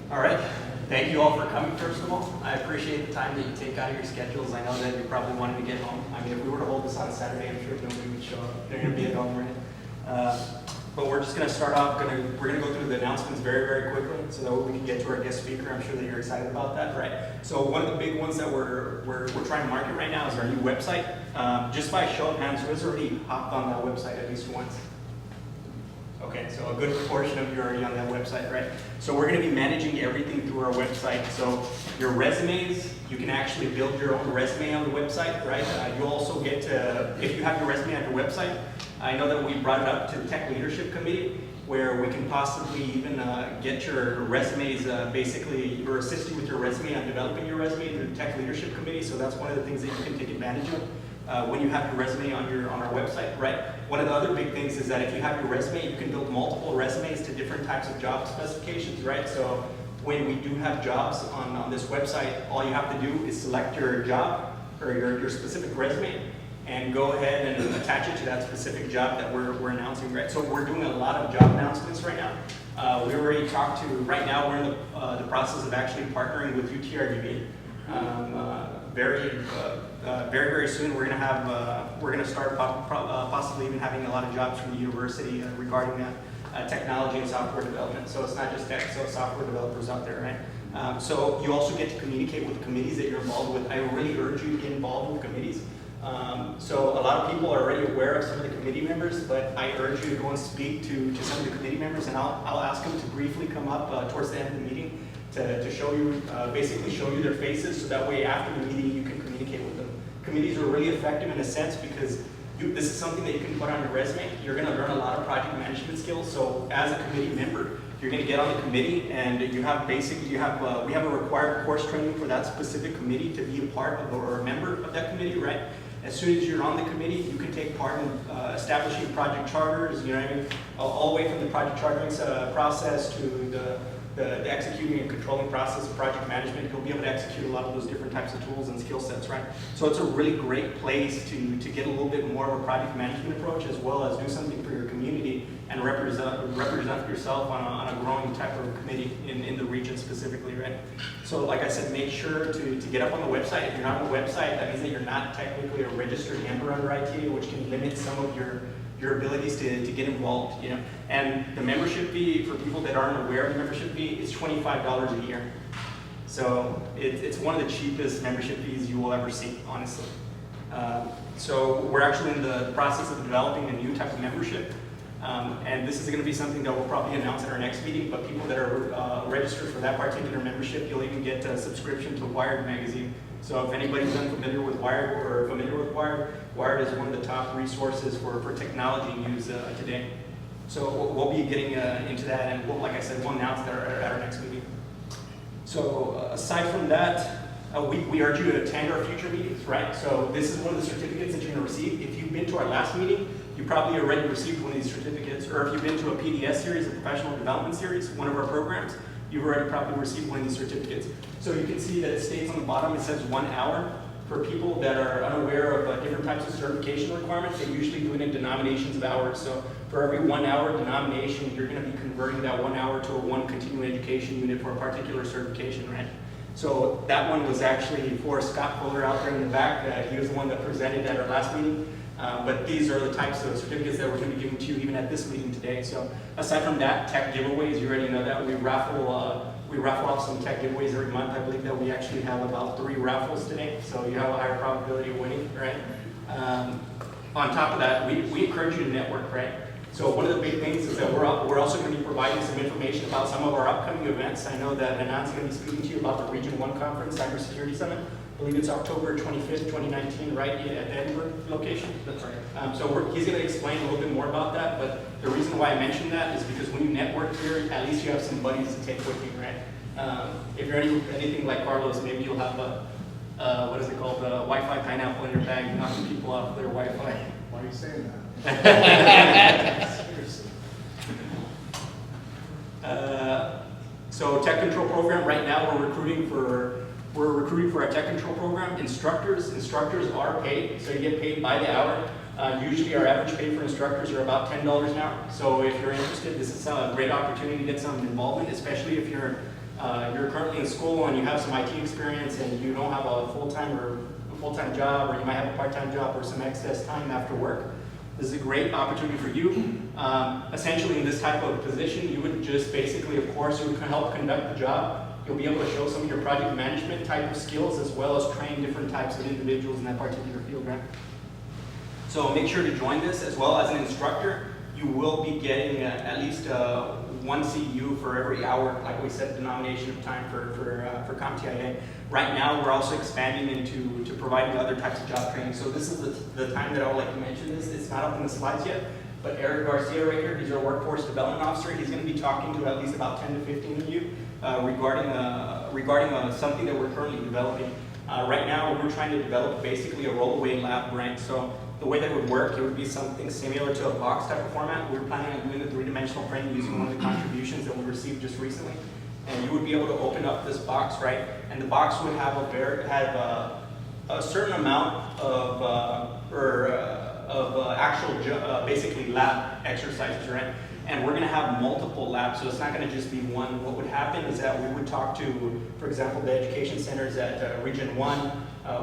All right. Thank you all for coming, first of all. I appreciate the time that you take out of your schedules. I know that you're probably wanting to get home. I mean, if we were to hold this on a Saturday, I'm sure nobody would show up. They're going to be at home, right? But we're just going to start off. We're going to go through the announcements very, very quickly so that we can get to our guest speaker. I'm sure that you're excited about that, right? So one of the big ones that we're trying to market right now is our new website. Just by show of hands, who has already hopped on that website at least once? Okay, so a good proportion of you are already on that website, right? So we're going to be managing everything through our website. So your resumes, you can actually build your own resume on the website, right? You also get to, if you have your resume on your website, I know that we brought it up to the Tech Leadership Committee, where we can possibly even get your resumes, basically, or assist you with your resume on developing your resume through the Tech Leadership Committee. So that's one of the things that you can take advantage of. When you have your resume on our website, right? One of the other big things is that if you have your resume, you can build multiple resumes to different types of job specifications, right? So when we do have jobs on this website, all you have to do is select your job or your specific resume and go ahead and attach it to that specific job that we're announcing, right? So we're doing a lot of job announcements right now. We already talked to, right now we're in the process of actually partnering with UTRGV. Very soon we're going to start possibly even having a lot of jobs from the university regarding technology and software development. So it's not just tech, so software developers out there, right? So you also get to communicate with the committees that you're involved with. I really urge you to get involved with committees. So a lot of people are already aware of some of the committee members, but I urge you to go and speak to some of the committee members, and I'll ask them to briefly come up towards the end of the meeting to show you, basically show you their faces, so that way after the meeting you can communicate with them. Committees are really effective in a sense because this is something that you can put on your resume. You're going to learn a lot of project management skills. So as a committee member, you're going to get on the committee, and we have a required course training for that specific committee to be a part of or a member of that committee, right? As soon as you're on the committee, you can take part in establishing project charters, you know what I mean? All the way from the project chartering process to the executing and controlling process of project management. You'll be able to execute a lot of those different types of tools and skill sets, right? So it's a really great place to get a little bit more of a project management approach, as well as do something for your community and represent yourself on a growing type of committee in the region specifically, right? So like I said, make sure to get up on the website. If you're not on the website, that means that you're not technically a registered member under ITA, which can limit some of your abilities to get involved, you know. And the membership fee, for people that aren't aware of the membership fee, is $25 a year. So it's one of the cheapest membership fees you will ever see, honestly. So we're actually in the process of developing a new type of membership. And this is going to be something that we'll probably announce at our next meeting, but people that are registered for that particular membership, you'll even get a subscription to Wired magazine. So if anybody's unfamiliar with Wired or familiar with Wired, Wired is one of the top resources for technology news today. So we'll be getting into that, and like I said, we'll announce that at our next meeting. So aside from that, we urge you to attend our future meetings, right? So this is one of the certificates that you're going to receive. If you've been to our last meeting, you probably already received one of these certificates, or if you've been to a PDS series, a professional development series, one of our programs, you've already probably received one of these certificates. So you can see that it states on the bottom, it says 1 hour. For people that are unaware of different types of certification requirements, they usually do it in denominations of hours. So for every 1 hour denomination, you're going to be converting that 1 hour to a 1 continuing education unit for a particular certification, right? So that one was actually for Scott Fuller out there in the back. He was the one that presented at our last meeting. But these are the types of certificates that we're going to be giving to you even at this meeting today. So aside from that, tech giveaways, you already know that. We raffle off some tech giveaways every month. I believe that we actually have about 3 raffles today, so you have a higher probability of winning, right? On top of that, we encourage you to network, right? So one of the big things is that we're also going to be providing some information about some of our upcoming events. I know that Anand's going to be speaking to you about the Region 1 Conference, Cybersecurity Summit. I believe it's October 25th, 2019, right at the Edinburgh location. That's right. So he's going to explain a little bit more about that, but the reason why I mentioned that is because when you network here, at least you have some buddies to take with you, right? If you're anything like Carlos, maybe you'll have what is it called, a Wi-Fi pineapple in your bag, knocking people off their Wi-Fi. Why are you saying that? Seriously. So tech control program, right now we're recruiting for a tech control program. Instructors are paid, so you get paid by the hour. Usually our average pay for instructors are about $10 an hour. So if you're interested, this is a great opportunity to get some involvement, especially if you're you're currently in school and you have some IT experience and you don't have a full-time job, or you might have a part-time job or some excess time after work, this is a great opportunity for you. Essentially, in this type of position, you would just basically, of course, you would help conduct the job. You'll be able to show some of your project management type of skills, as well as train different types of individuals in that particular field, right? So make sure to join this. As well as an instructor, you will be getting at least one CEU for every hour, like we said, denomination of time for CompTIA. Right now, we're also expanding into providing other types of job training. So this is the time that I would like to mention this. It's not up in the slides yet, but Eric Garcia right here, he's our workforce development officer. He's going to be talking to at least about 10 to 15 of you regarding something that we're currently developing. Right now, we're trying to develop basically a rollaway lab, right? So the way that would work, it would be something similar to a box type of format. We're planning on doing the three-dimensional print using one of the contributions that we received just recently. And you would be able to open up this box, right? And the box would have a certain amount of actual basically lab exercises, right? And we're going to have multiple labs, so it's not going to just be one. What would happen is that we would talk to, for example, the education centers at Region 1.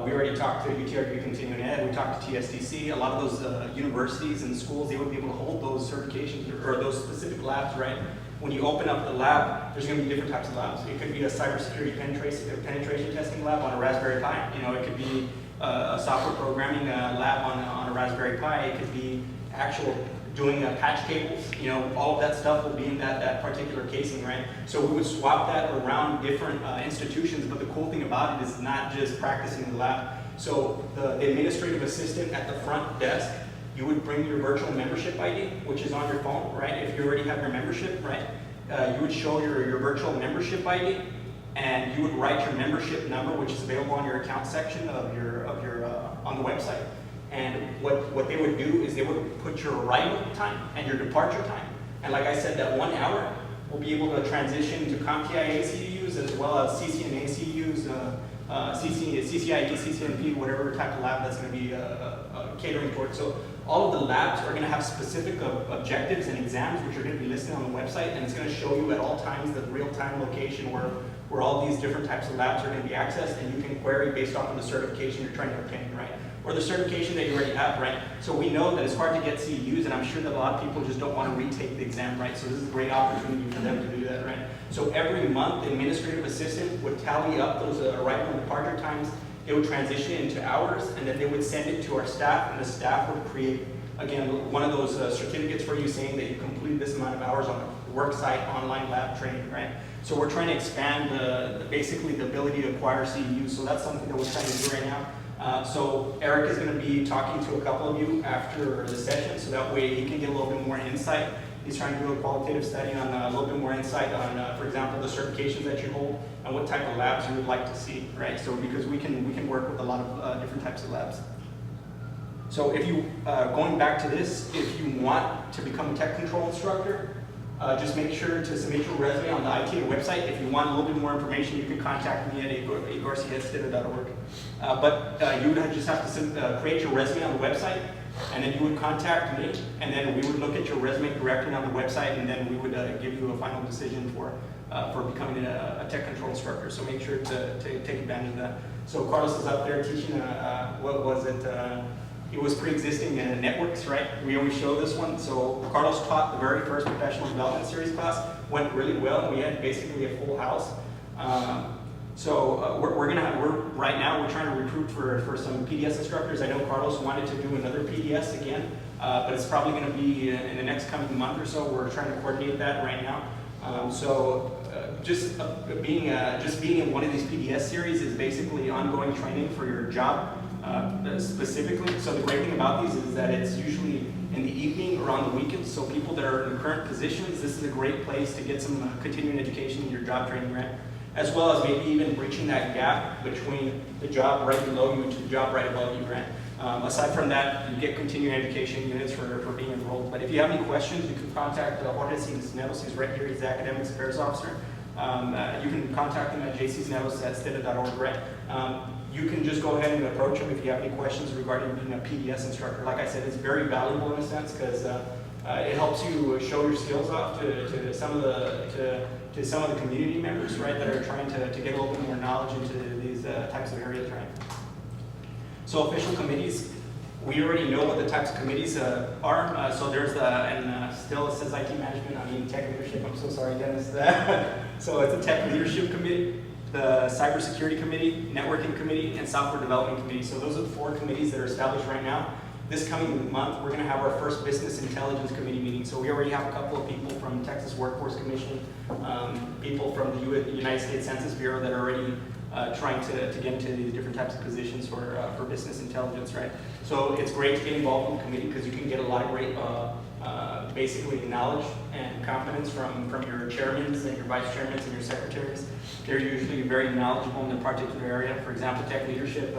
We already talked to UTRU Continuing Ed. We talked to TSDC. A lot of those universities and schools, they would be able to hold those certifications or those specific labs, right? When you open up the lab, there's going to be different types of labs. It could be a cybersecurity penetration testing lab on a Raspberry Pi. You know, it could be a software programming lab on a Raspberry Pi. It could be actual doing patch cables. You know, all of that stuff will be in that particular casing, right? So we would swap that around different institutions, but the cool thing about it is not just practicing in the lab. So the administrative assistant at the front desk, you would bring your virtual membership ID, which is on your phone, right? If you already have your membership, right? You would show your virtual membership ID, and you would write your membership number, which is available on your account section of your on the website. And what they would do is they would put your arrival time and your departure time. And like I said, that 1 hour will be able to transition to CompTIA CEUs as well as CCNA CEUs, CCIE, CCNP, whatever type of lab that's going to be catering towards. So all of the labs are going to have specific objectives and exams, which are going to be listed on the website, and it's going to show you at all times the real-time location where all these different types of labs are going to be accessed, and you can query based off of the certification you're trying to obtain, right? Or the certification that you already have, right? So we know that it's hard to get CEUs, and I'm sure that a lot of people just don't want to retake the exam, right? So this is a great opportunity for them to do that, right? So every month, the administrative assistant would tally up those arrival and departure times. They would transition it into hours, and then they would send it to our staff, and the staff would create, again, one of those certificates for you saying that you completed this amount of hours on a work site, online lab training, right? So we're trying to expand basically the ability to acquire CEUs, so that's something that we're trying to do right now. So Eric is going to be talking to a couple of you after the session, so that way he can get a little bit more insight. He's trying to do a qualitative study on a little bit more insight on, for example, the certifications that you hold and what type of labs you would like to see, right? So because we can work with a lot of different types of labs. So if you, going back to this, if you want to become a tech control instructor, just make sure to submit your resume on the ITA website. If you want a little bit more information, you can contact me at igorciestida.org. But you would just have to create your resume on the website, and then you would contact me, and then we would look at your resume directly on the website, and then we would give you a final decision for becoming a tech control instructor. So make sure to take advantage of that. So Carlos is up there teaching, what was it? It was pre-existing networks, right? We always show this one. So Carlos taught the very first professional development series class, went really well, and we had basically a full house. Right now we're trying to recruit for some PDS instructors. I know Carlos wanted to do another PDS again, but it's probably going to be in the next coming month or so. We're trying to coordinate that right now. Just being in one of these PDS series is basically ongoing training for your job. Specifically. So the great thing about these is that it's usually in the evening or on the weekends, so people that are in current positions, this is a great place to get some continuing education in your job training, right? As well as maybe even breaching that gap between the job right below you to the job right above you, right? Aside from that, you get continuing education units for being enrolled. But if you have any questions, you can contact Jorge Cisneros. He's right here. He's the Academic Affairs Officer. You can contact him at jcsneros@stida.org, right? You can just go ahead and approach him if you have any questions regarding being a PDS instructor. Like I said, it's very valuable in a sense because It helps you show your skills off to some of the community members, right, that are trying to get a little bit more knowledge into these types of areas, right? So official committees, we already know what the types of committees are. So there's still it says IT management, I mean tech leadership, I'm so sorry, Dennis. So it's a tech leadership committee, the cybersecurity committee, networking committee, and software development committee. So those are the 4 committees that are established right now. This coming month, we're going to have our first business intelligence committee meeting. So we already have a couple of people from Texas Workforce Commission, people from the United States Census Bureau that are already trying to get into these different types of positions for business intelligence, right? So it's great to get involved in the committee because you can get a lot of great, basically knowledge and competence from your chairmen and your vice chairmen and your secretaries. They're usually very knowledgeable in their particular area. For example, tech leadership,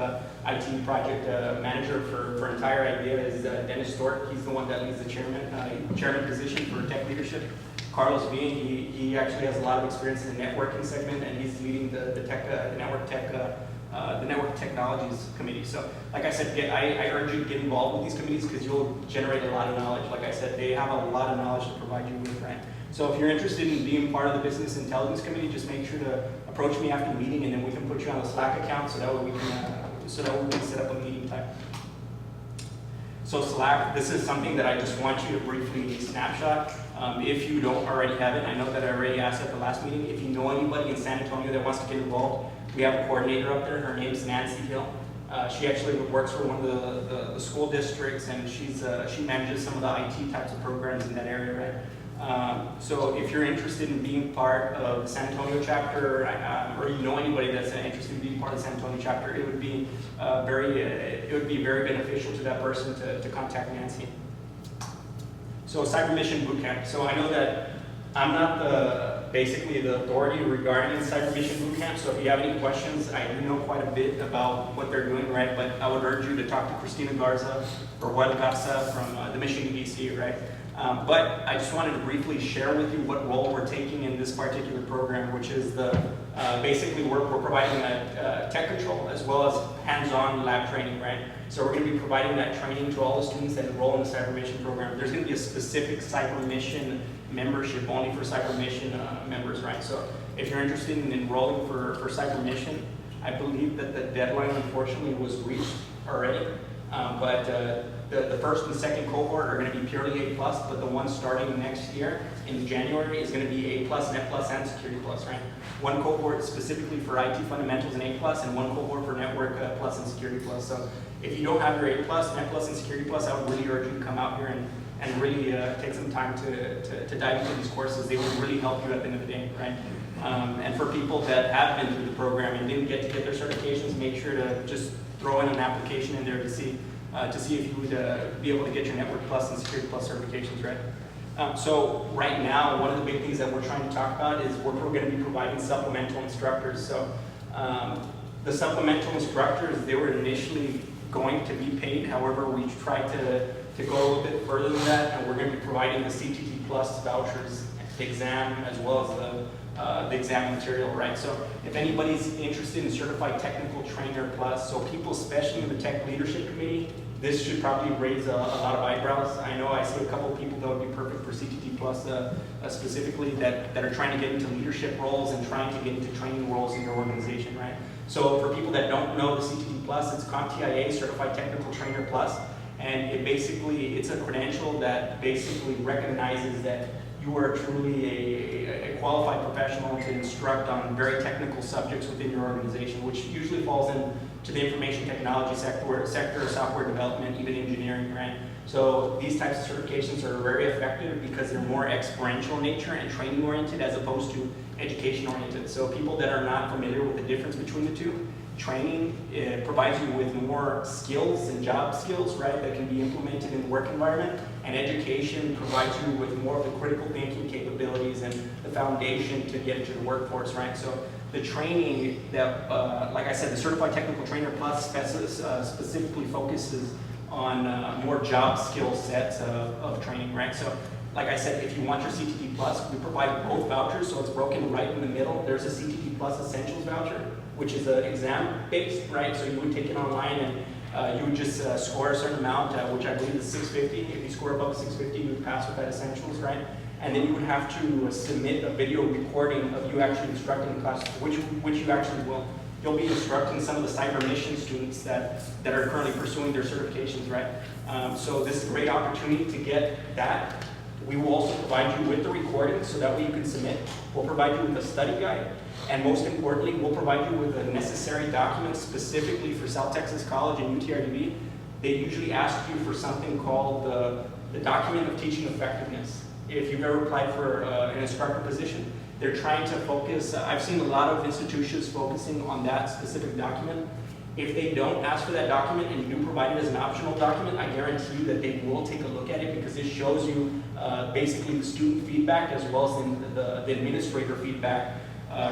IT project manager for entire idea is Dennis Stork. He's the one that leads the chairman position for tech leadership. Carlos Bean, he actually has a lot of experience in the networking segment, and he's leading the network technologies committee. So, like I said, I urge you to get involved with these committees because you'll generate a lot of knowledge. Like I said, they have a lot of knowledge to provide you with, right? So if you're interested in being part of the business intelligence committee, just make sure to approach me after the meeting, and then we can put you on the Slack account so that way we can set up a meeting time. So Slack, this is something that I just want you to briefly snapshot. If you don't already have it, I know that I already asked at the last meeting. If you know anybody in San Antonio that wants to get involved, we have a coordinator up there. Her name's Nancy Hill. She actually works for one of the school districts, and she manages some of the IT types of programs in that area, right? So if you're interested in being part of the San Antonio chapter, or you know anybody that's interested in being part of the San Antonio chapter, it would be very beneficial to that person to contact Nancy. So Cyber Mission Bootcamp. So I know that I'm not basically the authority regarding Cyber Mission Bootcamp, so if you have any questions, I do know quite a bit about what they're doing, right? But I would urge you to talk to Christina Garza or Juan Garza from the Mission EDC, right? But I just wanted to briefly share with you what role we're taking in this particular program, which is basically we're providing a tech control as well as hands-on lab training, right? So we're going to be providing that training to all the students that enroll in the Cyber Mission program. There's going to be a specific Cyber Mission membership only for Cyber Mission members, right? So if you're interested in enrolling for Cyber Mission, I believe that the deadline unfortunately was reached already, but the first and second cohort are going to be purely A+, but the one starting next year in January is going to be A+, Net+, and Security+, right? One cohort specifically for IT fundamentals and A+, and one cohort for Network Plus and Security+. So if you don't have your A+, Net+, and Security+, I would really urge you to come out here and really take some time to dive into these courses. They will really help you at the end of the day, right? And for people that have been through the program and didn't get their certifications, make sure to just throw in an application in there to see if you would be able to get your Network Plus and Security Plus certifications, right? So right now, one of the big things that we're trying to talk about is we're going to be providing supplemental instructors. So the supplemental instructors, they were initially going to be paid. However, we tried to go a little bit further than that, and we're going to be providing the CTT Plus vouchers, the exam, as well as the exam material, right? So if anybody's interested in Certified Technical Trainer Plus, so people especially in the Tech Leadership Committee, this should probably raise a lot of eyebrows. I know I see a couple of people that would be perfect for CTT Plus specifically that are trying to get into leadership roles and trying to get into training roles in their organization, right? So for people that don't know the CTT Plus, it's CompTIA, Certified Technical Trainer Plus, and it's a credential that basically recognizes that you are truly a qualified professional to instruct on very technical subjects within your organization, which usually falls into the information technology sector, software development, even engineering, right? So these types of certifications are very effective because they're more experiential in nature and training oriented as opposed to education oriented. So people that are not familiar with the difference between the two, training provides you with more skills and job skills, right, that can be implemented in the work environment, and education provides you with more of the critical thinking capabilities and the foundation to get into the workforce, right? So the training that, like I said, the Certified Technical Trainer Plus specifically focuses on more job skill sets of training, right? So like I said, if you want your CTT Plus, we provide both vouchers, so it's broken right in the middle. There's a CTT Plus Essentials voucher, which is exam-based, right? So you would take it online You would just score a certain amount, which I believe is 650. If you score above 650, you would pass with that essentials, right? And then you would have to submit a video recording of you actually instructing the class, which you actually will. You'll be instructing some of the cyber mission students that are currently pursuing their certifications, right? So this is a great opportunity to get that. We will also provide you with the recording so that way you can submit. We'll provide you with a study guide. And most importantly, we'll provide you with the necessary documents specifically for South Texas College and UTRGV. They usually ask you for something called the document of teaching effectiveness. If you've ever applied for an instructor position, they're trying to focus, I've seen a lot of institutions focusing on that specific document. If they don't ask for that document and you do provide it as an optional document, I guarantee you that they will take a look at it because it shows you basically the student feedback as well as the administrator feedback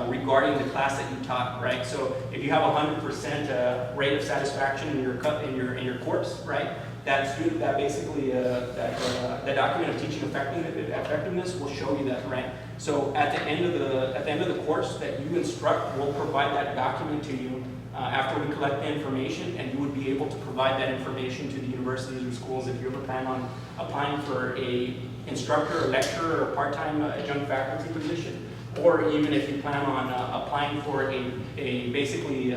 regarding the class that you taught, right? So if you have 100% rate of satisfaction in your course, right? That student, that basically that document of teaching effectiveness will show you that, right? So at the end of the course that you instruct, we'll provide that document to you after we collect the information, and you would be able to provide that information to the universities or schools if you ever plan on applying for a instructor or lecturer or part-time adjunct faculty position, or even if you plan on applying for a basically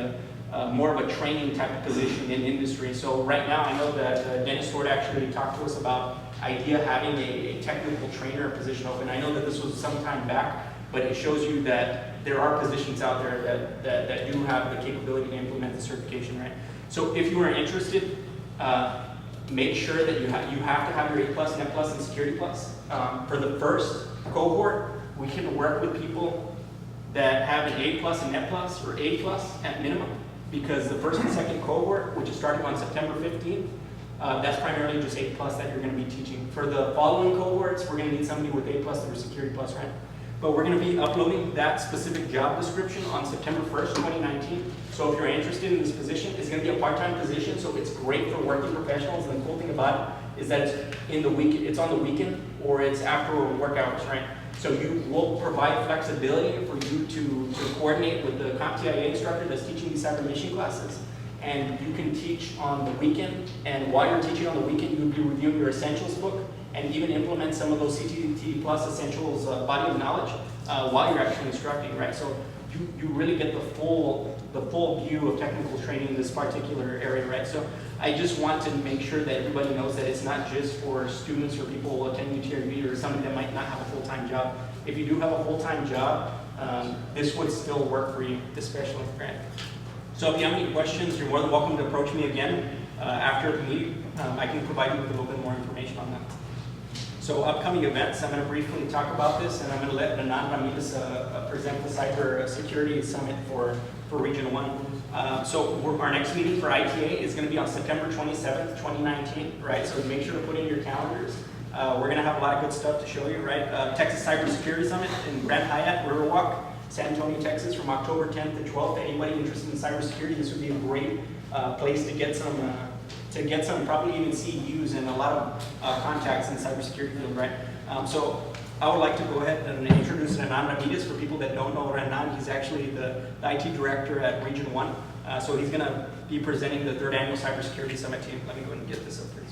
more of a training type of position in industry. So right now, I know that Dennis Ford actually talked to us about IDEA having a technical trainer position open. I know that this was some time back, but it shows you that there are positions out there that do have the capability to implement the certification, right? So if you are interested, make sure that you have to have your A+, Net+, and Security+. For the first cohort, we can work with people that have an A+ and Net+, or A+ at minimum, because the first and second cohort, which is starting on September 15th, that's primarily just A+ that you're going to be teaching. For the following cohorts, we're going to need somebody with A+ or Security+, right? But we're going to be uploading that specific job description on September 1st, 2019. So if you're interested in this position, it's going to be a part-time position, so it's great for working professionals. And the cool thing about it is that it's on the weekend or it's after work hours, right? So you will provide flexibility for you to coordinate with the CompTIA instructor that's teaching these cyber mission classes. And you can teach on the weekend, and while you're teaching on the weekend, you'll be reviewing your essentials book and even implement some of those CTT Plus essentials body of knowledge while you're actually instructing, right? So you really get the full view of technical training in this particular area, right? So I just want to make sure that everybody knows that it's not just for students or people attending UTRV or somebody that might not have a full-time job. If you do have a full-time job, this would still work for you, especially, right? So if you have any questions, you're more than welcome to approach me again after the meeting. I can provide you with a little bit more information on that. So upcoming events, I'm going to briefly talk about this, and I'm going to let Renan Ramirez present the Cyber Security Summit for Region 1. So our next meeting for ITA is going to be on September 27th, 2019, right? So make sure to put in your calendars. We're going to have a lot of good stuff to show you, right? Texas Cyber Security Summit in Grand Hyatt, Riverwalk, San Antonio, Texas, from October 10th to 12th. Anybody interested in cybersecurity, this would be a great place to get some probably even CEUs and a lot of contacts in the cybersecurity field, right? So I would like to go ahead and introduce Renan Ramirez. For people that don't know Renan, he's actually the IT director at Region 1. So he's going to be presenting the 3rd Annual Cybersecurity Summit team. Let me go ahead and get this up for you.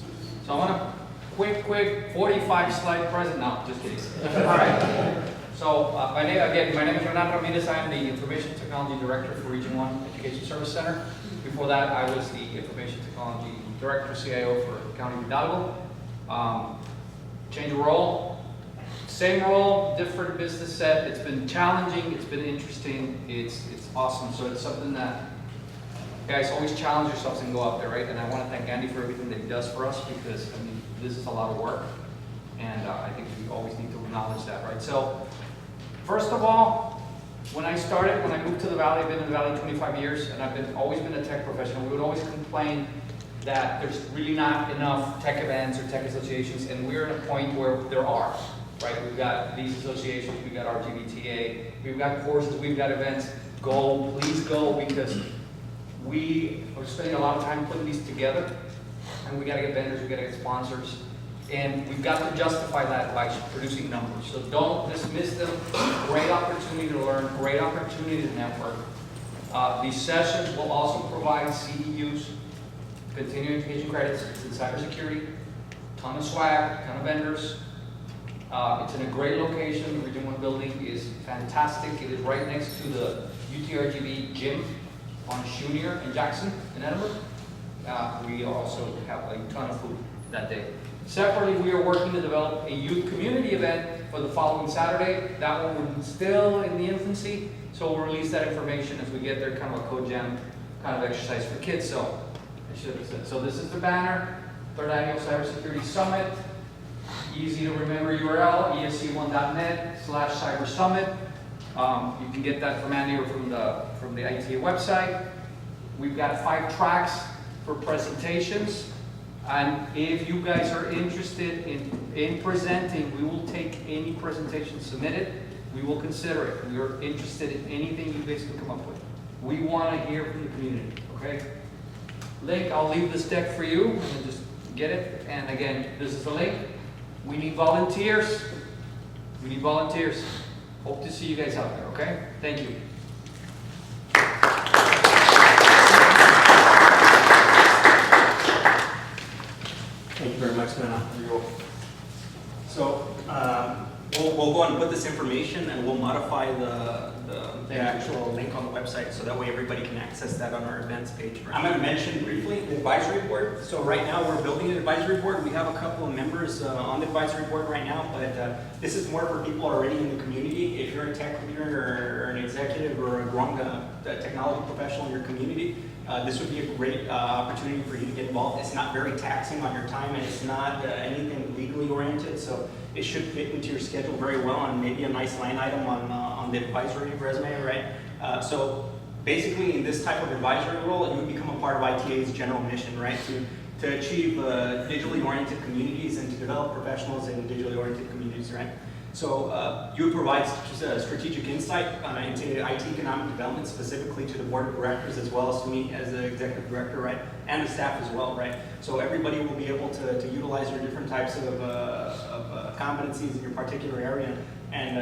So I want a quick 45-slide present. No, just kidding. All right. So my name is Renan Ramirez. I am the Information Technology Director for Region 1 Education Service Center. Before that, I was the Information Technology Director, CIO for County of Hidalgo. Change of role, same role, different business set. It's been challenging, it's been interesting, it's awesome. So it's something that, guys, always challenge yourselves and go out there, right? And I want to thank Andy for everything that he does for us, because I mean, this is a lot of work, and I think we always need to acknowledge that, right? So first of all, when I moved to the Valley, I've been in the Valley 25 years, and I've always been a tech professional. We would always complain that there's really not enough tech events or tech associations, and we're at a point where there are, right? We've got these associations, we've got RGBTA, we've got courses, we've got events. Go, please go, because we are spending a lot of time putting these together, and we got to get vendors, we got to get sponsors, and we've got to justify that by producing numbers. So don't dismiss them. Great opportunity to learn, great opportunity to network. These sessions will also provide CEUs continuing education credits, it's in cybersecurity, ton of swag, ton of vendors. It's in a great location. The Region 1 building is fantastic. It is right next to the UTRGV gym on Shunier in Jackson in Edinburgh. We also have a ton of food that day. Separately, we are working to develop a youth community event for the following Saturday. That one is still in the infancy, so we'll release that information as we get there, kind of a code jam kind of exercise for kids. So I should have said. So this is the banner, 3rd Annual Cybersecurity Summit. Easy to remember URL, esc1.net/cyber summit. You can get that from Andy or from the ITA website. We've got 5 tracks for presentations. And if you guys are interested in presenting, we will take any presentation submitted. We will consider it. We are interested in anything you guys can come up with. We want to hear from the community, okay? Link, I'll leave this deck for you, and just get it. And again, this is the link. We need volunteers. We need volunteers. Hope to see you guys out there, okay? Thank you. Thank you very much, Nana. So we'll go and put this information, and we'll modify the actual link on the website, so that way everybody can access that on our events page. I'm going to mention briefly the advisory board. So right now we're building an advisory board. We have a couple of members on the advisory board right now, but this is more for people already in the community. If you're a tech leader or an executive or a growing technology professional in your community, this would be a great opportunity for you to get involved. It's not very taxing on your time, and it's not anything legally oriented, so it should fit into your schedule very well, and maybe a nice line item on the advisory resume, right? So basically, in this type of advisory role, you would become a part of ITA's general mission, right? To achieve digitally oriented communities and to develop professionals in digitally oriented communities, right? So you would provide strategic insight into IT economic development, specifically to the board of directors, as well as to me as the executive director, right? And the staff as well, right? So everybody will be able to utilize your different types of competencies in your particular area, and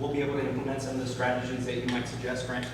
we'll be able to implement some of the strategies that you might suggest, right?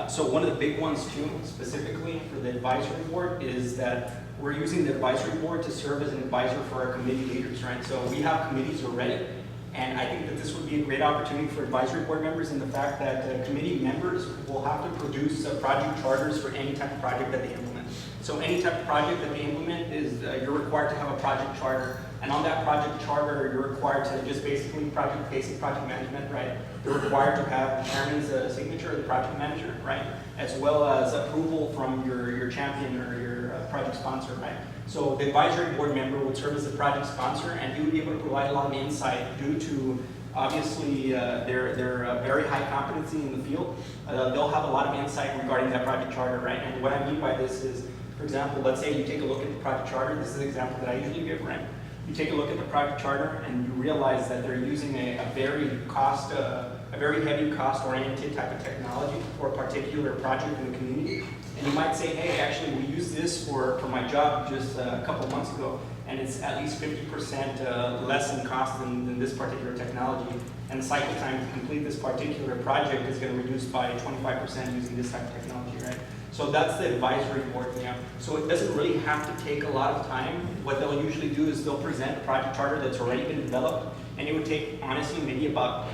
So one of the big ones too, specifically for the advisory board, is that we're using the advisory board to serve as an advisor for our committee leaders, right? So we have committees already. And I think that this would be a great opportunity for advisory board members in the fact that committee members will have to produce project charters for any type of project that they implement. So any type of project that they implement is, you're required to have a project charter. And on that project charter, you're required to just basically basic project management, right? You're required to have the chairman's signature, the project manager, right? As well as approval from your champion or your project sponsor, right? So the advisory board member would serve as the project sponsor, and he would be able to provide a lot of insight due to, obviously, their very high competency in the field. They'll have a lot of insight regarding that project charter, right? And what I mean by this is, for example, let's say you take a look at the project charter. This is an example that I usually give, right? You take a look at the project charter, and you realize that they're using a very heavy cost-oriented type of technology for a particular project in the community. And you might say, hey, actually, we used this for my job just a couple months ago, and it's at least 50% less in cost than this particular technology. And the cycle time to complete this particular project is going to reduce by 25% using this type of technology, right? So that's the advisory board, you know. So it doesn't really have to take a lot of time. What they'll usually do is they'll present a project charter that's already been developed, and it would take, honestly, maybe about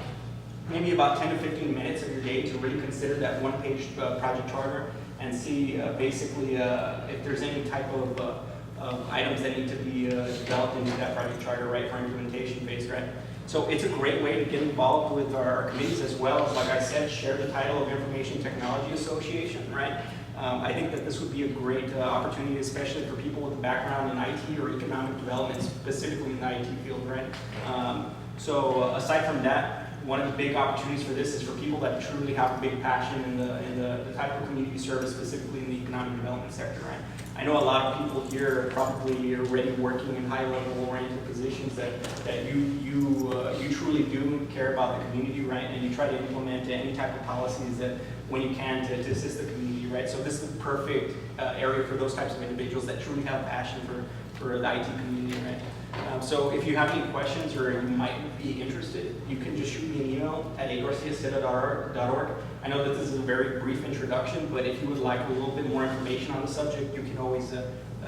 10 to 15 minutes of your day to really consider that one-page project charter and see basically if there's any type of items that need to be developed into that project charter, right, for implementation phase, right? So it's a great way to get involved with our committees, as well as, like I said, share the title of Information Technology Association, right? I think that this would be a great opportunity, especially for people with a background in IT or economic development, specifically in the IT field, right? So aside from that, one of the big opportunities for this is for people that truly have a big passion in the type of community service, specifically in the economic development sector, right? I know a lot of people here are probably already working in high-level oriented positions that you truly do care about the community, right? And you try to implement any type of policies that when you can to assist the community, right? So this is the perfect area for those types of individuals that truly have passion for the IT community, right? So if you have any questions or you might be interested, you can just shoot me an email at agarciaceta.org. I know that this is a very brief introduction, but if you would like a little bit more information on the subject, you can always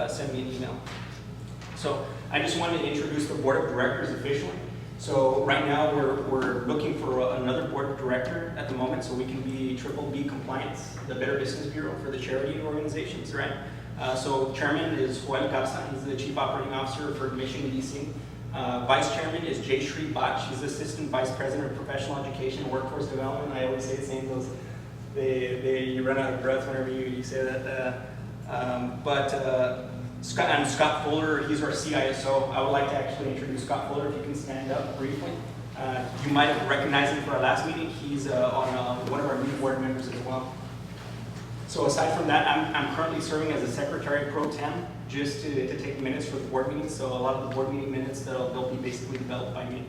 send me an email. So I just wanted to introduce the board of directors officially. So right now we're looking for another board of director at the moment, so we can be BBB compliance, the Better Business Bureau for the charity organizations, right? So chairman is Joel Garza, he's the chief operating officer for Mission DC. Vice chairman is Jay Shri Bach, she's assistant vice president of professional education and workforce development. I always say the same, you run out of breath whenever you say that. Scott Fuller, he's our CISO. I would like to actually introduce Scott Fuller, if you can stand up briefly. You might have recognized him for our last meeting. He's on one of our new board members as well. So aside from that, I'm currently serving as a secretary pro tem, just to take minutes for the board meetings. So a lot of the board meeting minutes, they'll be basically developed by me.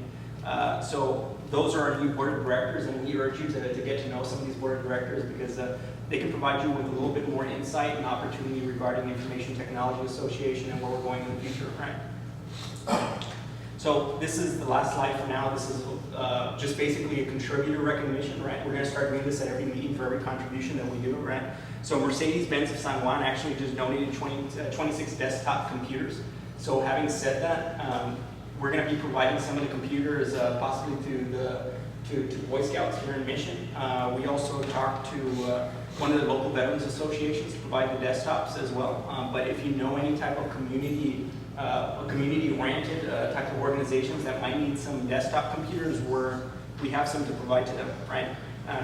So those are our new board of directors, and we urge you to get to know some of these board of directors, because they can provide you with a little bit more insight and opportunity regarding the Information Technology Association and where we're going in the future, right? So this is the last slide for now. This is just basically a contributor recognition, right? We're going to start doing this at every meeting for every contribution that we do, right? So Mercedes-Benz of San Juan actually just donated 26 desktop computers. So having said that, we're going to be providing some of the computers possibly to Boy Scouts here in Mission. We also talked to one of the local veterans associations to provide the desktops as well. But if you know any type of community-oriented type of organizations that might need some desktop computers, we have some to provide to them, right?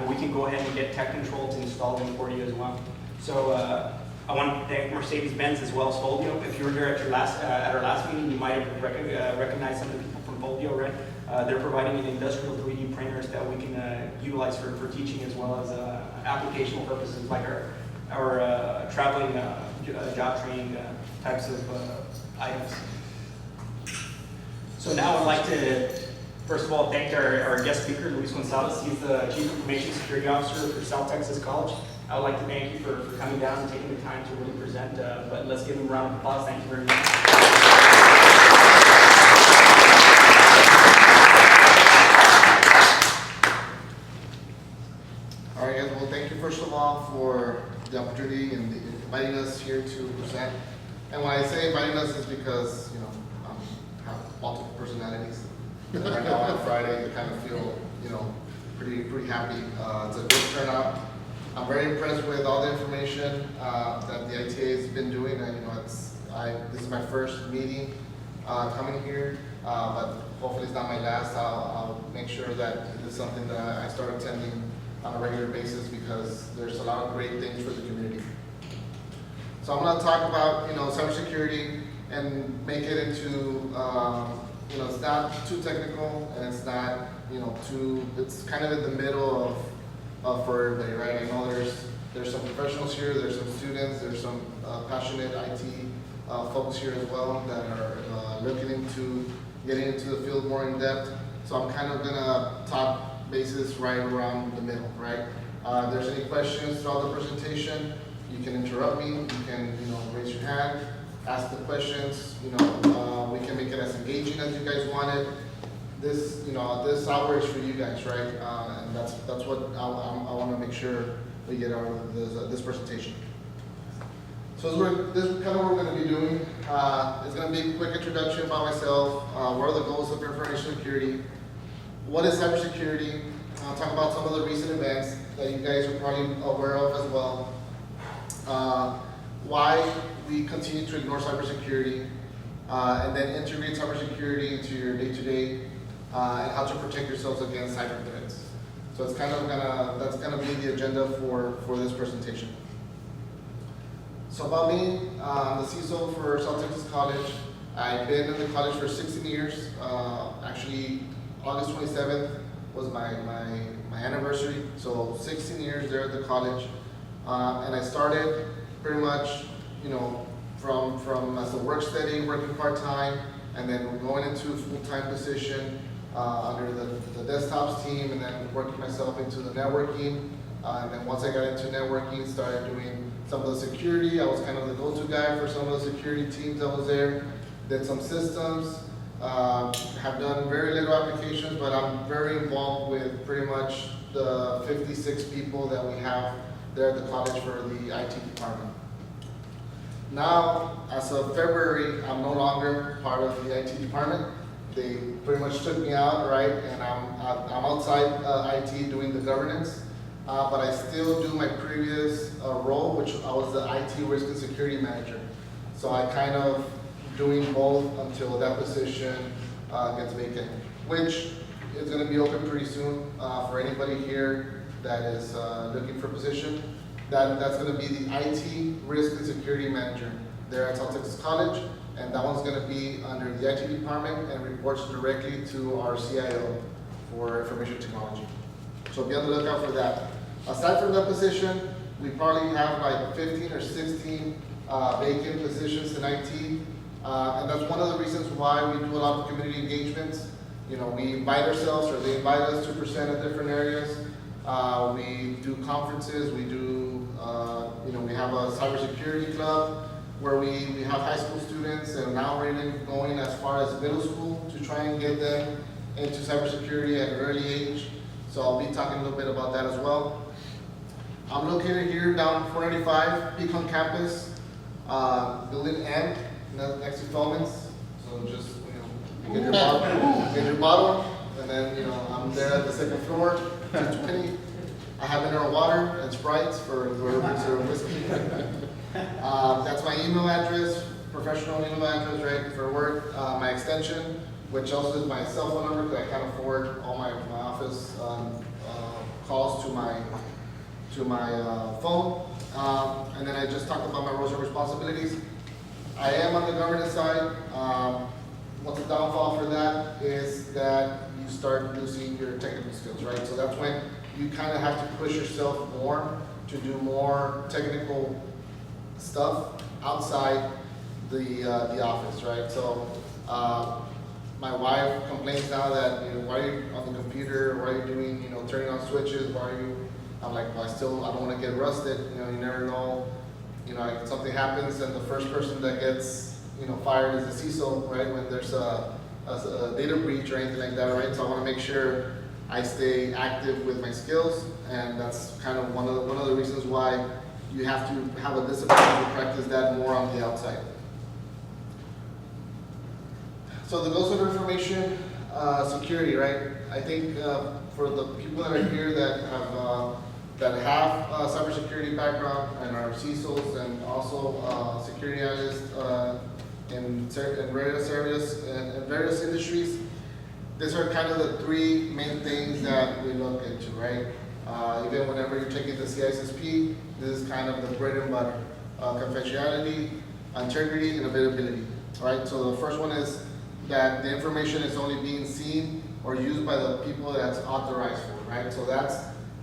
We can go ahead and get Tech Control to install them for you as well. So I want to thank Mercedes-Benz as well as Folio. If you were here at our last meeting, you might have recognized some of the people from Folio, right? They're providing an industrial 3D printers that we can utilize for teaching, as well as applicational purposes like our traveling job training types of items. So now I'd like to, first of all, thank our guest speaker, Luis Gonzalez. He's the Chief Information Security Officer for South Texas College. I would like to thank you for coming down and taking the time to really present, but let's give him a round of applause. Thank you very much. All right, guys. Well, thank you first of all for the opportunity and inviting us here to present. And when I say inviting us, is because I have multiple personalities. And right now on Friday, I kind of feel pretty happy. It's a good turnout. I'm very impressed with all the information that the ITA has been doing. And this is my first meeting coming here, but hopefully it's not my last. I'll make sure that this is something that I start attending on a regular basis, because there's a lot of great things for the community. So I'm going to talk about cybersecurity and make it into it's not too technical, and it's not it's kind of in the middle of for everybody, right? I know there's some professionals here, there's some students, there's some passionate IT folks here as well that are looking into getting into the field more in depth. So I'm kind of gonna talk basis right around the middle, right? If there's any questions throughout the presentation, you can interrupt me, you can raise your hand, ask the questions, we can make it as engaging as you guys want it. This hour is for you guys, right? And that's what I want to make sure we get out of this presentation. So this is kind of what we're going to be doing. It's going to be a quick introduction about myself. What are the goals of information security? What is cybersecurity? I'll talk about some of the recent events that you guys are probably aware of as well. Why we continue to ignore cybersecurity, and then integrate cybersecurity into your day-to-day, and how to protect yourselves against cyber threats. So it's kind of that's gonna be the agenda for this presentation. So about me, I'm the CISO for South Texas College. I've been in the college for 16 years. Actually, August 27th was my anniversary. So 16 years there at the college, and I started pretty much, from as a work study, working part-time, and then going into a full-time position under the desktops team, and then working myself into the networking. And then once I got into networking, started doing some of the security. I was kind of the go-to guy for some of the security teams that was there. Did some systems, have done very little applications, but I'm very involved with pretty much the 56 people that we have there at the college for the IT department. Now, as of February, I'm no longer part of the IT department. They pretty much took me out, right, and I'm outside IT doing the governance. But I still do my previous role, which I was the IT risk and security manager. So I kind of doing both until that position gets vacant, which is going to be open pretty soon for anybody here that is looking for a position. That's going to be the IT risk and security manager there at South Texas College, and that one's going to be under the IT department and reports directly to our CIO for information technology. So be on the lookout for that. Aside from that position, we probably have like 15 or 16 vacant positions in IT, and that's one of the reasons why we do a lot of community engagements. You know, we invite ourselves, or they invite us to present at different areas. We do conferences. We do, you know, we have a cybersecurity club where we have high school students, and now we're even going as far as middle school to try and get them into cybersecurity at an early age. So I'll be talking a little bit about that as well. I'm located here down 495 Pecan Campus, building M, next to Feldman's. So just, you know, get your bottle, and then, you know, I'm there at the second floor, 220. I have mineral water and Sprites for whiskey. That's my email address, professional email address, right, for work. My extension, which also is my cell phone number, because I can't afford all my office calls to my phone. And then I just talked about my roles and responsibilities. I am on the governance side. What's the downfall for that is that you start losing your technical skills, right? So that's when you kind of have to push yourself more to do more technical stuff outside the office, right? So my wife complains now that, you know, why are you on the computer? Why are you doing, you know, turning on switches? Why are you? I'm like, well, I don't want to get rusted. You know, you never know. You know, like something happens, and the first person that gets, you know, fired is the CISO, right? When there's a data breach or anything like that, right? So I want to make sure I stay active with my skills, and that's kind of one of the reasons why you have to have a discipline to practice that more on the outside. So the goals of information security, right? I think for the people that are here that have cybersecurity background and are CISOs and also security analysts in various areas and various industries, these are kind of the three main things that we look into, right? Even whenever you're taking the CISSP, this is kind of the bread and butter. Confidentiality, integrity, and availability, right? So the first one is that the information is only being seen or used by the people that's authorized for, right? So that's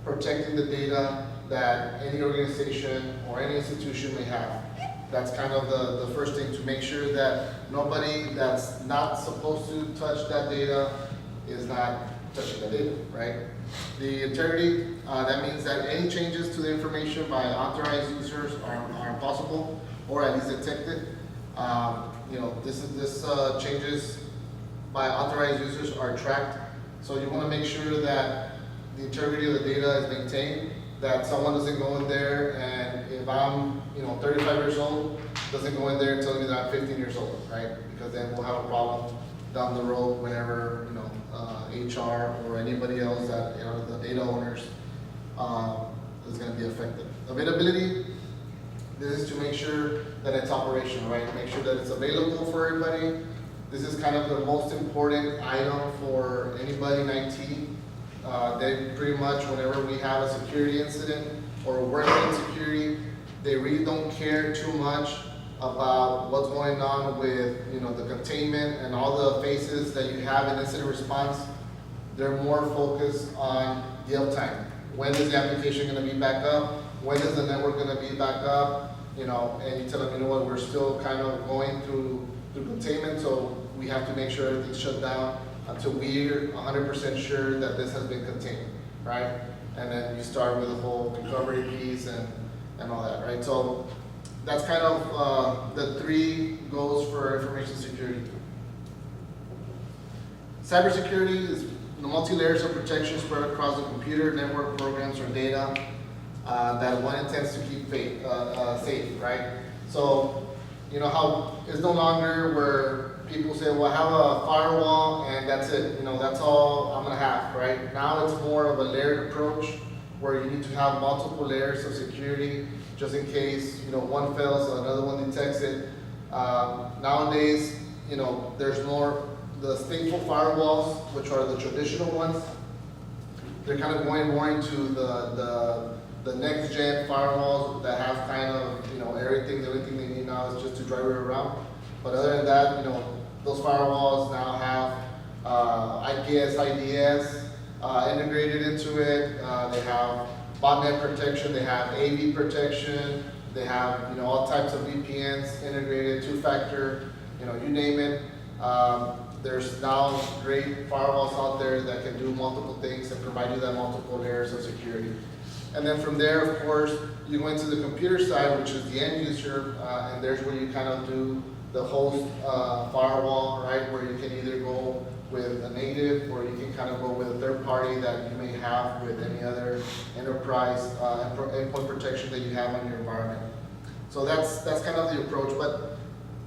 protecting the data that any organization or any institution may have. That's kind of the first thing, to make sure that nobody that's not supposed to touch that data is not touching the data, right? The integrity, that means that any changes to the information by authorized users are impossible, or at least detected. You know, this changes by authorized users are tracked. So you want to make sure that the integrity of the data is maintained, that someone doesn't go in there and if I'm, you know, 35 years old, doesn't go in there and tell me that I'm 15 years old, right? Because then we'll have a problem down the road whenever, you know, HR or anybody else that, you know, the data owners is going to be affected. Availability, this is to make sure that it's operational, right? Make sure that it's available for everybody. This is kind of the most important item for anybody in IT. They pretty much, whenever we have a security incident or working security, they really don't care too much about what's going on with, you know, the containment and all the phases that you have in incident response. They're more focused on the uptime. When is the application going to be back up? When is the network going to be back up? You know, and you tell them, you know what, we're still kind of going through containment, so we have to make sure everything's shut down until we're 100% sure that this has been contained, right? And then you start with the whole recovery piece and all that, right? So that's kind of the three goals for information security. Cybersecurity is the multi-layers of protection spread across the computer, network, programs, or data that one intends to keep safe, right? So you know, how it's no longer where people say, well, I have a firewall and that's it, you know, that's all I'm gonna have, right? Now it's more of a layered approach where you need to have multiple layers of security just in case, you know, one fails, another one detects it. Nowadays, you know, there's more, the stateful firewalls, which are the traditional ones, they're kind of going more into the next gen firewalls that have kind of, you know, everything, the only thing they need now is just to drive it around. But other than that, you know, those firewalls now have IPS, IDS integrated into it. They have botnet protection, they have AV protection, they have, you know, all types of VPNs integrated, two-factor, you know, you name it. There's now great firewalls out there that can do multiple things and provide you that multiple layers of security. And then from there, of course, you go into the computer side, which is the end user, and there's where you kind of do the host firewall, right, where you can either go with a native or you can kind of go with a third party that you may have with any other enterprise endpoint protection that you have on your environment. So that's kind of the approach, but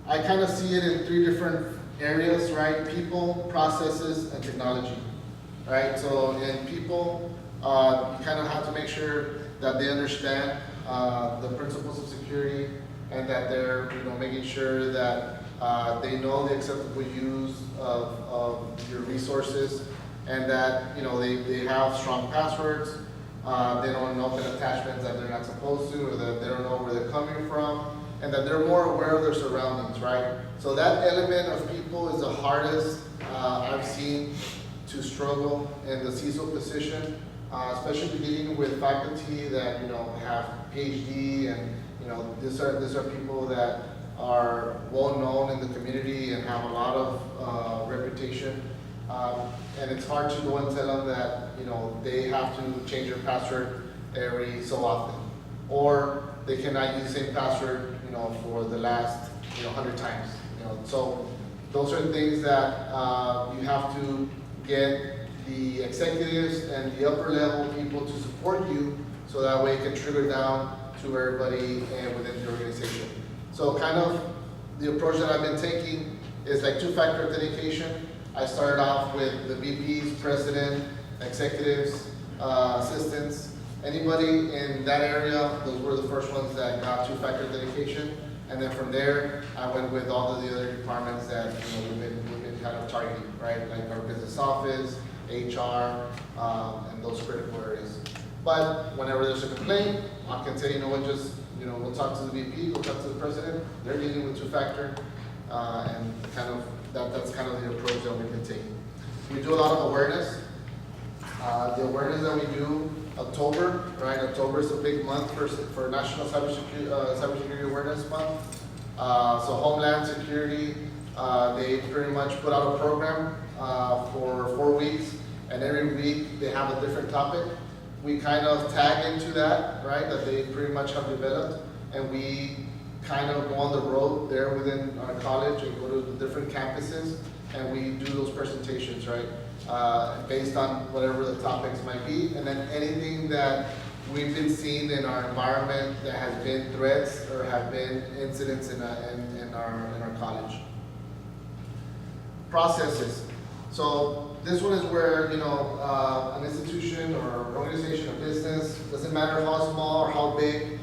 I kind of see it in three different areas, right? People, processes, and technology, right? So in people, you kind of have to make sure that they understand the principles of security and that they're, you know, making sure that they know the acceptable use of your resources and that, you know, they have strong passwords. They don't open attachments that they're not supposed to, or that they don't know where they're coming from, and that they're more aware of their surroundings, right? So that element of people is the hardest I've seen to struggle in the CISO position, especially dealing with faculty that, you know, have PhD and, you know, these are people that are well known in the community and have a lot of reputation. And it's hard to go and tell them that, you know, they have to change their password every so often, or they cannot use the same password, you know, for the last, you know, 100 times. You know, so those are things that you have to get the executives and the upper level people to support you, so that way it can trigger down to everybody within the organization. So kind of the approach that I've been taking is like two-factor authentication. I started off with the VPs, president, executives, assistants, anybody in that area. Those were the first ones that got two-factor authentication. And then from there, I went with all of the other departments that, you know, we've been kind of targeting, right? Like our business office, HR, and those critical areas. But whenever there's a complaint, I can say, you know what, just, you know, we'll talk to the VP, we'll talk to the president. They're dealing with two-factor, and kind of that's kind of the approach that we've been taking. We do a lot of awareness. The awareness that we do, October, right? October is a big month for National Cybersecurity Awareness Month. So Homeland Security, they pretty much put out a program for 4 weeks, and every week they have a different topic. We kind of tag into that, right, that they pretty much have developed, and we kind of go on the road there within our college and go to the different campuses, and we do those presentations, right, based on whatever the topics might be, and then anything that we've been seeing in our environment that has been threats or have been incidents in our college. Processes. So this one is where, you know, an institution or organization or business, doesn't matter how small or how big,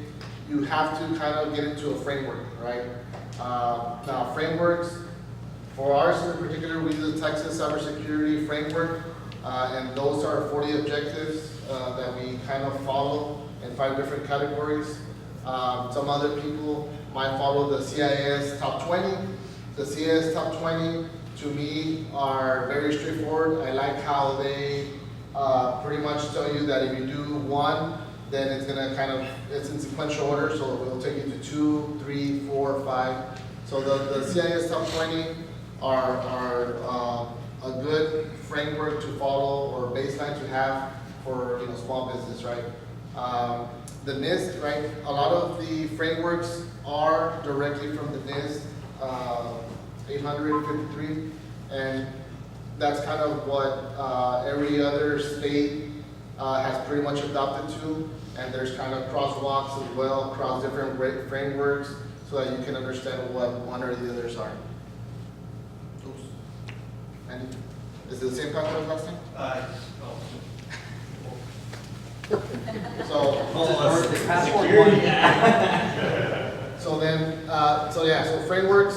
you have to kind of get into a framework, right? Now frameworks, for ours in particular, we do the Texas Cybersecurity Framework, and those are 40 objectives that we kind of follow in 5 different categories. Some other people might follow the CIS Top 20. The CIS Top 20 to me are very straightforward. I like how they pretty much tell you that if you do 1, then it's gonna kind of, it's in sequential order, so it will take you to 2, 3, 4, 5. So the CIS Top 20 are a good framework to follow or baseline to have for, you know, small business, right? The NIST, right? A lot of the frameworks are directly from the NIST 853, and that's kind of what every other state has pretty much adopted to, and there's kind of crosswalks as well across different frameworks. so that you can understand what one or the others are. Oops. Andy, is it the same password as last time? So, The password one. so then, so frameworks,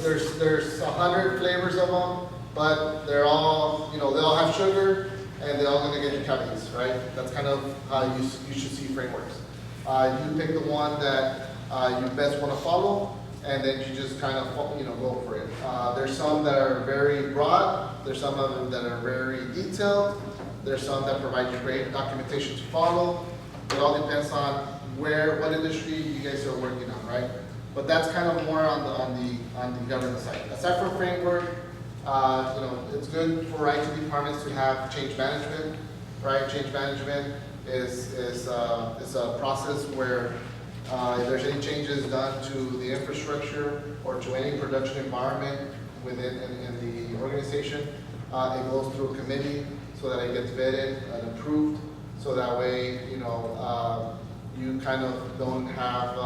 there's 100 flavors of them, but they're all, they all have sugar, and they're all gonna get you cavities, right? That's kind of how you should see frameworks. You pick the one that you best wanna follow, and then you just kind of, go for it. There's some that are very broad, there's some of them that are very detailed, there's some that provide you great documentation to follow. It all depends on what industry you guys are working on, right? But that's kind of more on the government side. Aside from framework, it's good for IT departments to have change management, right? Change management is a process where if there's any changes done to the infrastructure or to any production environment within in the organization, it goes through a committee so that it gets vetted and approved. So that way, you kind of don't have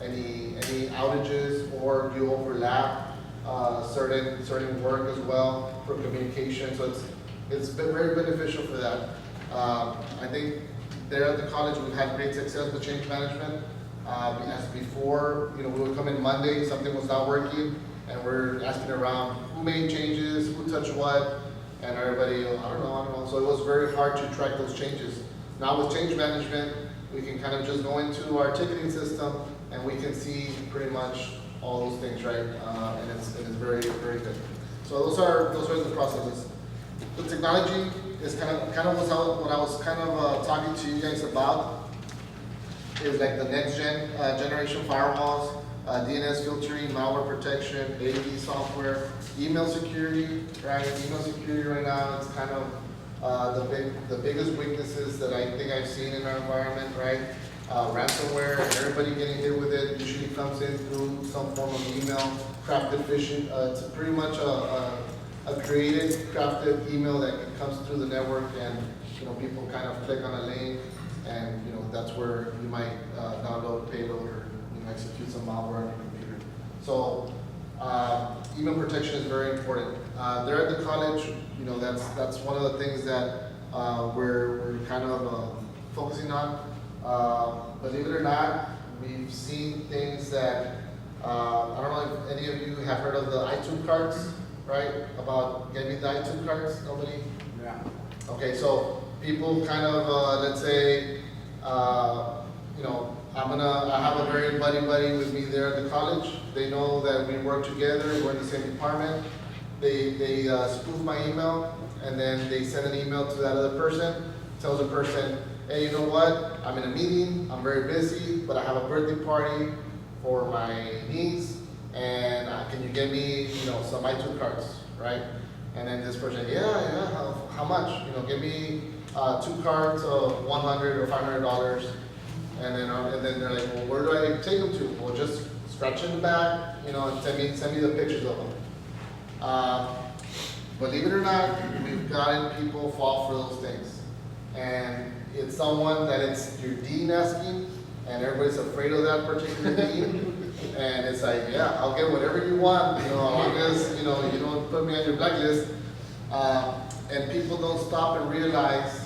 any outages, or you overlap certain work as well for communication. So it's been very beneficial for that. I think there at the college we've had great success with change management. As before, we would come in Monday, something was not working, and we're asking around who made changes, who touched what, and everybody, I don't know. So it was very hard to track those changes. Now with change management, we can kind of just go into our ticketing system and we can see pretty much all those things, right? And it's very, very good. So those are the processes. The technology is kind of what I was kind of talking to you guys about. Is like the next generation firewalls, DNS filtering, malware protection, AV software, email security, right? Email security right now is kind of the biggest weaknesses that I think I've seen in our environment, right? Ransomware, and everybody getting hit with it usually comes in through some form of email, crafted phishing. It's pretty much a created, crafted email that comes through the network, and people kind of click on a link, and that's where you might download a payload or execute some malware on your computer. So email protection is very important. There at the college, that's one of the things that we're kind of focusing on. Believe it or not, we've seen things that I don't know if any of you have heard of the iTunes cards, right? About getting the iTunes cards. Nobody? Yeah. Okay, so people kind of let's say I have a very buddy with me there at the college. They know that we work together, we're in the same department. They spoof my email, and then they send an email to that other person, tells the person, hey, you know what, I'm in a meeting, I'm very busy, but I have a birthday party for my niece, and can you get me, some iTunes cards, right? And then this person, yeah, how much? Give me 2 cards of $100 or $500. And then they're like, well, where do I take them to? Well, just scratch in the back, and send me the pictures of them. Believe it or not, we've gotten people fall for those things. And it's someone that it's your dean asking, and everybody's afraid of that particular dean. And it's like, yeah, I'll get whatever you want, as long as, you don't put me on your blacklist. And people don't stop and realize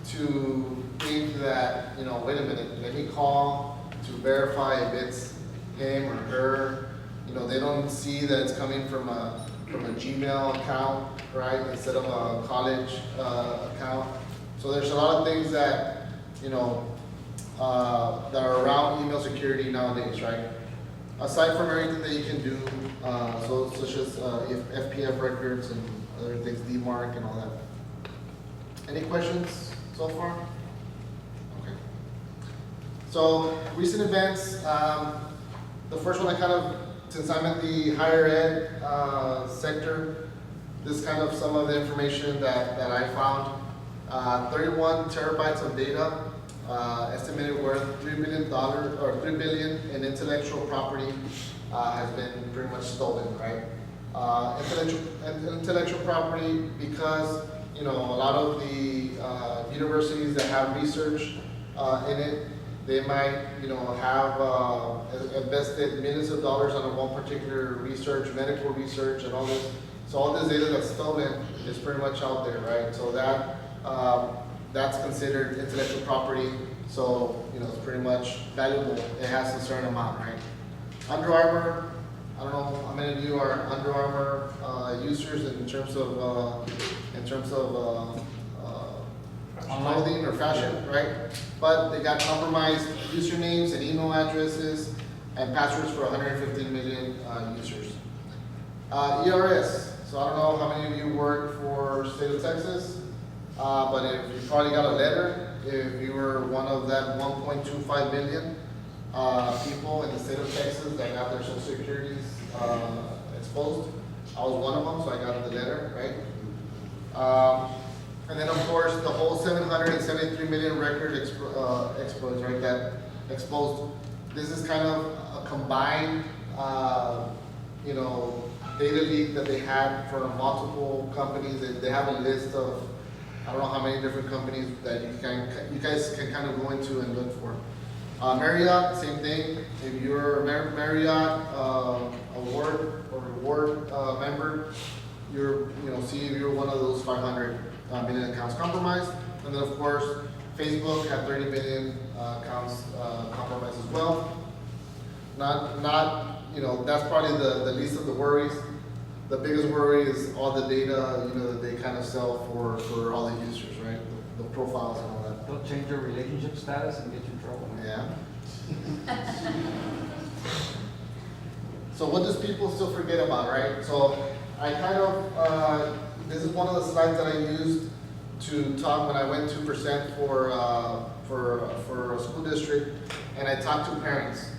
to think that, wait a minute, let me call to verify if it's him or her. They don't see that it's coming from a Gmail account, right, instead of a college account. So there's a lot of things that, that are around email security nowadays, right? Aside from everything that you can do, such as FPF records and other things, DMARC and all that. Any questions so far? Okay. So recent events, the first one since I'm in the higher ed sector, this is kind of some of the information that I found. 31 terabytes of data, estimated worth $3 billion or $3 billion in intellectual property has been pretty much stolen, right? Intellectual property because a lot of the universities that have research in it They might, have invested millions of dollars on one particular research, medical research and all this. So all this data that's stolen is pretty much out there, right? So that's considered intellectual property. So, it's pretty much valuable. It has a certain amount, right? Under Armour, I don't know how many of you are Under Armour users in terms of clothing or fashion, right? But they got compromised usernames and email addresses and passwords for 115 million users. ERS. So I don't know how many of you work for state of Texas, but if you probably got a letter, if you were one of that 1.25 million people in the state of Texas that got their social securities exposed. I was one of them, so I got the letter, right? And then of course the whole 773 million record exploits, right, that exposed. This is kind of a combined, data leak that they had for multiple companies. They have a list of, I don't know how many different companies that you guys can kind of go into and look for. Marriott, same thing. If you're a Marriott award or reward member, see if you're one of those 500 million accounts compromised. And then of course, Facebook had 30 million accounts compromised as well. That's probably the least of the worries. The biggest worry is all the data, that they kind of sell for all the users, right? The profiles and all that. They'll change your relationship status and get you in trouble. Yeah. So what does people still forget about, right? So I kind of, this is one of the slides that I used to talk when I went to present for a school district, and I talked to parents.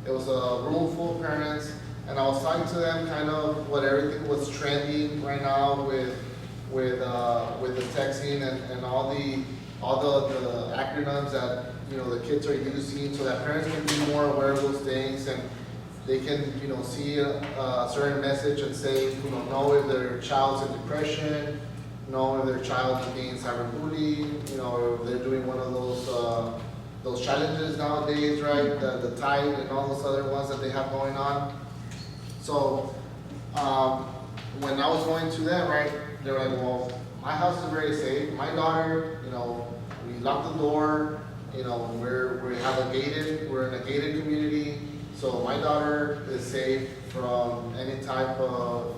It was a room full of parents, and I was talking to them kind of what everything was trending right now with the texting and all the acronyms that the kids are using, so that parents can be more aware of those things, and they can see a certain message and say know if their child's in depression, know if their child is being cyberbullied, if they're doing one of those challenges nowadays, right? The Tide and all those other ones that they have going on. So when I was going to them, right, they were like, well, my house is very safe. My daughter, we locked the door. We're in a gated community. So my daughter is safe from any type of,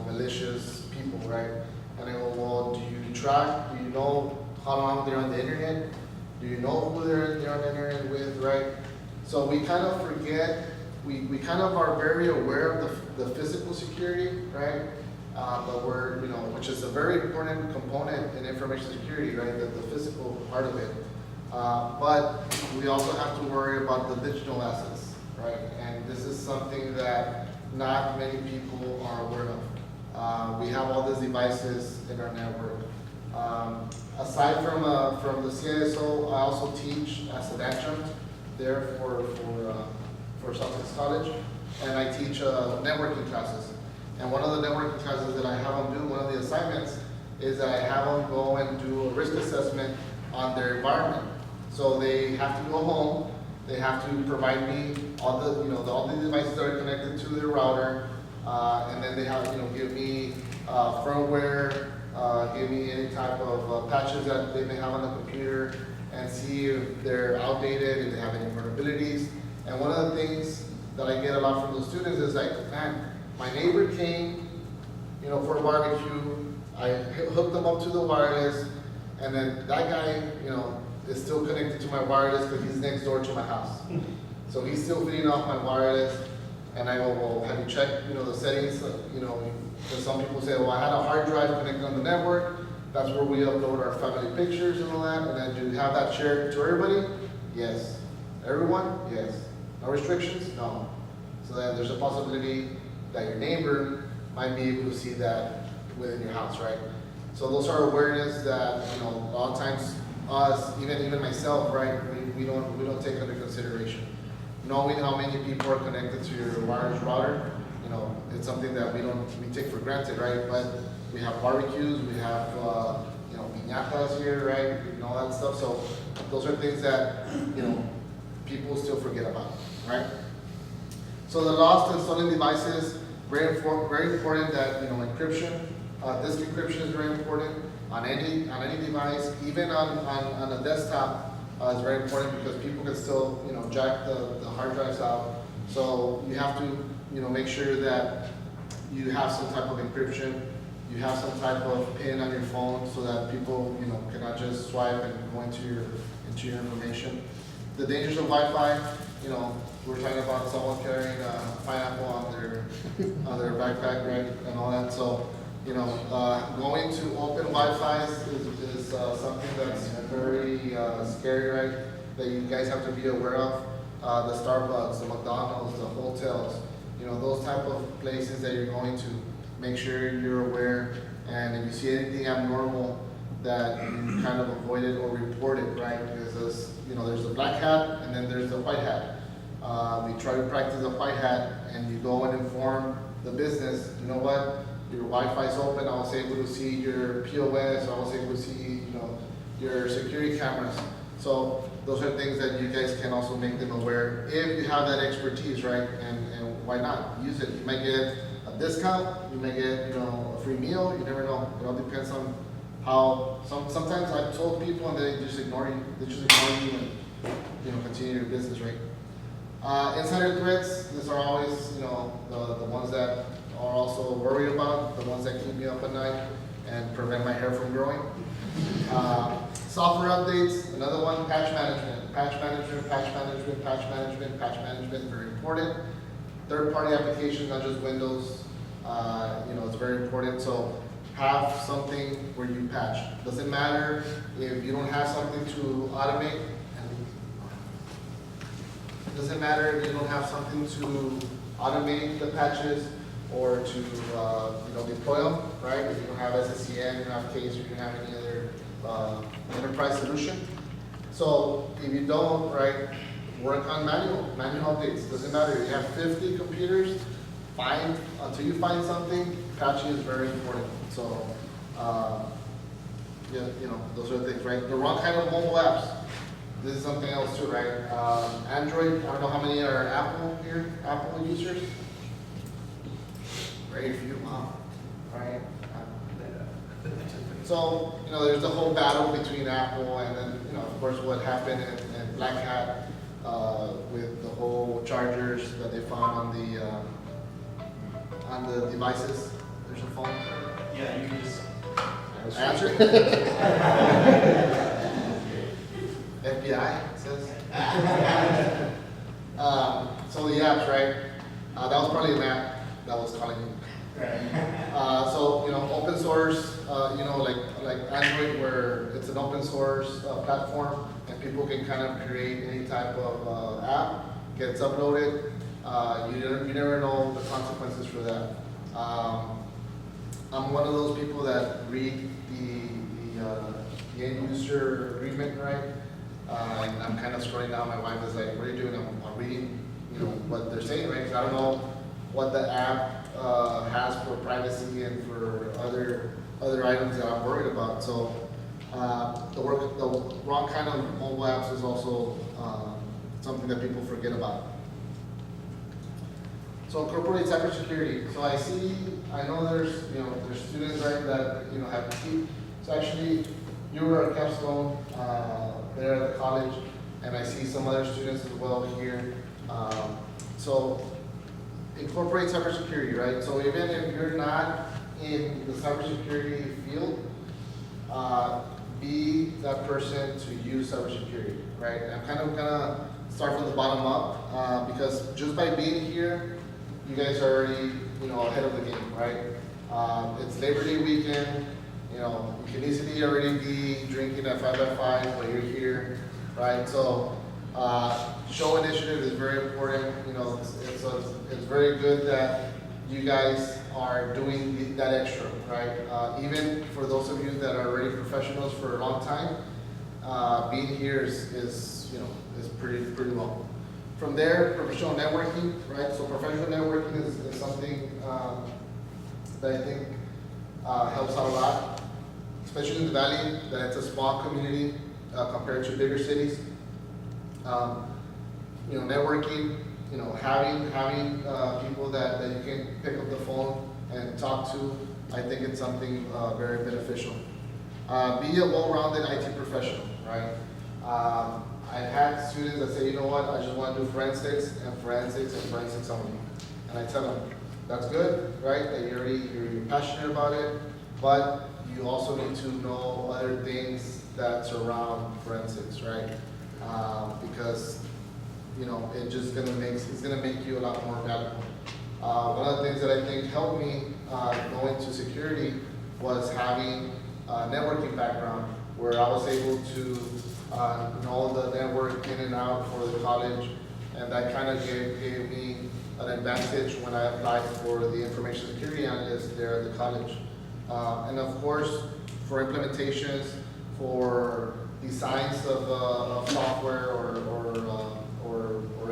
malicious people, right? And I go, well, do you know how long they're on the internet? Do you know who they're on the internet with, right? So we kind of forget, we kind of are very aware of the physical security, right? But we're, which is a very important component in information security, right? The physical part of it. But we also have to worry about the digital assets, right? And this is something that not many people are aware of. We have all these devices in our network. Aside from the CISO, I also teach as an adjunct there for Sussex College, and I teach networking classes. And one of the networking classes that I have them do, one of the assignments, is that I have them go and do a risk assessment on their environment. So they have to go home, they have to provide me all the devices that are connected to their router, and then they have give me firmware, give me any type of patches that they may have on the computer, and see if they're outdated, if they have any vulnerabilities. And one of the things that I get a lot from the students is like, man, my neighbor came, for a barbecue. I hooked them up to the wireless, and then that guy, is still connected to my wireless because he's next door to my house. So he's still feeding off my wireless, and I go, well, have you checked, the settings? Because some people say, well, I had a hard drive connected on the network. That's where we upload our family pictures and all that. And then do you have that shared to everybody? Yes. Everyone? Yes. No restrictions? No. So then there's a possibility that your neighbor might be able to see that within your house, right? So those are awareness that, a lot of times us, even myself, right, we don't take under consideration. Knowing how many people are connected to your wireless router, it's something that we take for granted, right? But we have barbecues, we have piñatas here, right, and all that stuff. So those are things that people still forget about it, right? So the lost and stolen devices, very important that, encryption, disk encryption is very important on any device, even on a desktop, is very important because people can still, jack the hard drives out. So you have to, make sure that you have some type of encryption, you have some type of PIN on your phone so that people, cannot just swipe and go into your information. The dangers of Wi-Fi, we're talking about someone carrying a pineapple on their backpack, right, and all that. So, going to open Wi-Fi is something that's very scary, right? That you guys have to be aware of. The Starbucks, the McDonald's, the hotels, those type of places that you're going to, make sure you're aware. And if you see anything abnormal, that you kind of avoid it or report it, right? Because there's the black hat and then there's the white hat. We try to practice the white hat, and you go and inform the business. You know what? Your Wi-Fi is open. I was able to see your POS. I was able to see, your security cameras. So those are things that you guys can also make them aware if you have that expertise, right? And why not use it? You might get a discount. You may get, a free meal. You never know. It all depends on how. Sometimes I've told people and they just ignore you. They just ignore you and continue your business, right? Insider threats. These are always, the ones that are also worried about, the ones that keep me up at night and prevent my hair from growing. Software updates, another one, patch management. Patch management, patch management, patch management, patch management, very important. Third-party applications, not just Windows, it's very important. So have something where you patch. Doesn't matter if you don't have something to automate. Doesn't matter if you don't have something to automate the patches or to deploy them, right? If you don't have SSCN, you don't have case, or you don't have any other enterprise solution. So if you don't, right, work on manual updates. Doesn't matter if you have 50 computers, until you find something, patching is very important. So those are the things, right? The wrong kind of mobile apps. This is something else too, right? Android, I don't know how many are Apple here, Apple users. Very few, right? So, there's the whole battle between Apple and then, of course, what happened in Black Hat with the whole chargers that they found on the devices. There's a phone. Yeah, you can just. Answer. FBI says. So the apps, right? That was probably an app that was calling you. So open source, like Android, where it's an open source platform, and people can kind of create any type of app, gets uploaded. You never know the consequences for that. I'm one of those people that read the end user agreement, right? And I'm kind of scrolling down. My wife is like, "What are you doing?" I'm reading, what they're saying, right? Because I don't know what the app has for privacy and for other items that I'm worried about. So the wrong kind of mobile apps is also something that people forget about. So incorporate cybersecurity. So I know there's students, right, that have to keep. So actually, you were at Capstone there at the college, and I see some other students as well here. So incorporate cybersecurity, right? So even if you're not in the cybersecurity field, be that person to use cybersecurity, right? I'm kind of gonna start from the bottom up because just by being here, you guys are already ahead of the game, right? It's Labor Day weekend. You can easily already be drinking at 5x5 while you're here, right? So show initiative is very important. It's very good that you guys are doing that extra, right? Even for those of you that are already professionals for a long time, being here is pretty long. From there, professional networking, right? So professional networking is something that I think helps out a lot, especially in the Valley, that it's a small community compared to bigger cities. networking, having people that you can pick up the phone and talk to, I think it's something very beneficial. Be a well-rounded IT professional, right? I've had students that say, you know what, I just want to do forensics and forensics and forensics only. And I tell them, that's good, right? That you're passionate about it, but you also need to know other things that surround forensics, right? Because it's gonna make you a lot more valuable. One of the things that I think helped me go into security was having a networking background, where I was able to know the network in and out for the college, and that kind of gave me an advantage when I applied for the information security analyst there at the college. And of course, for implementations, for designs of software or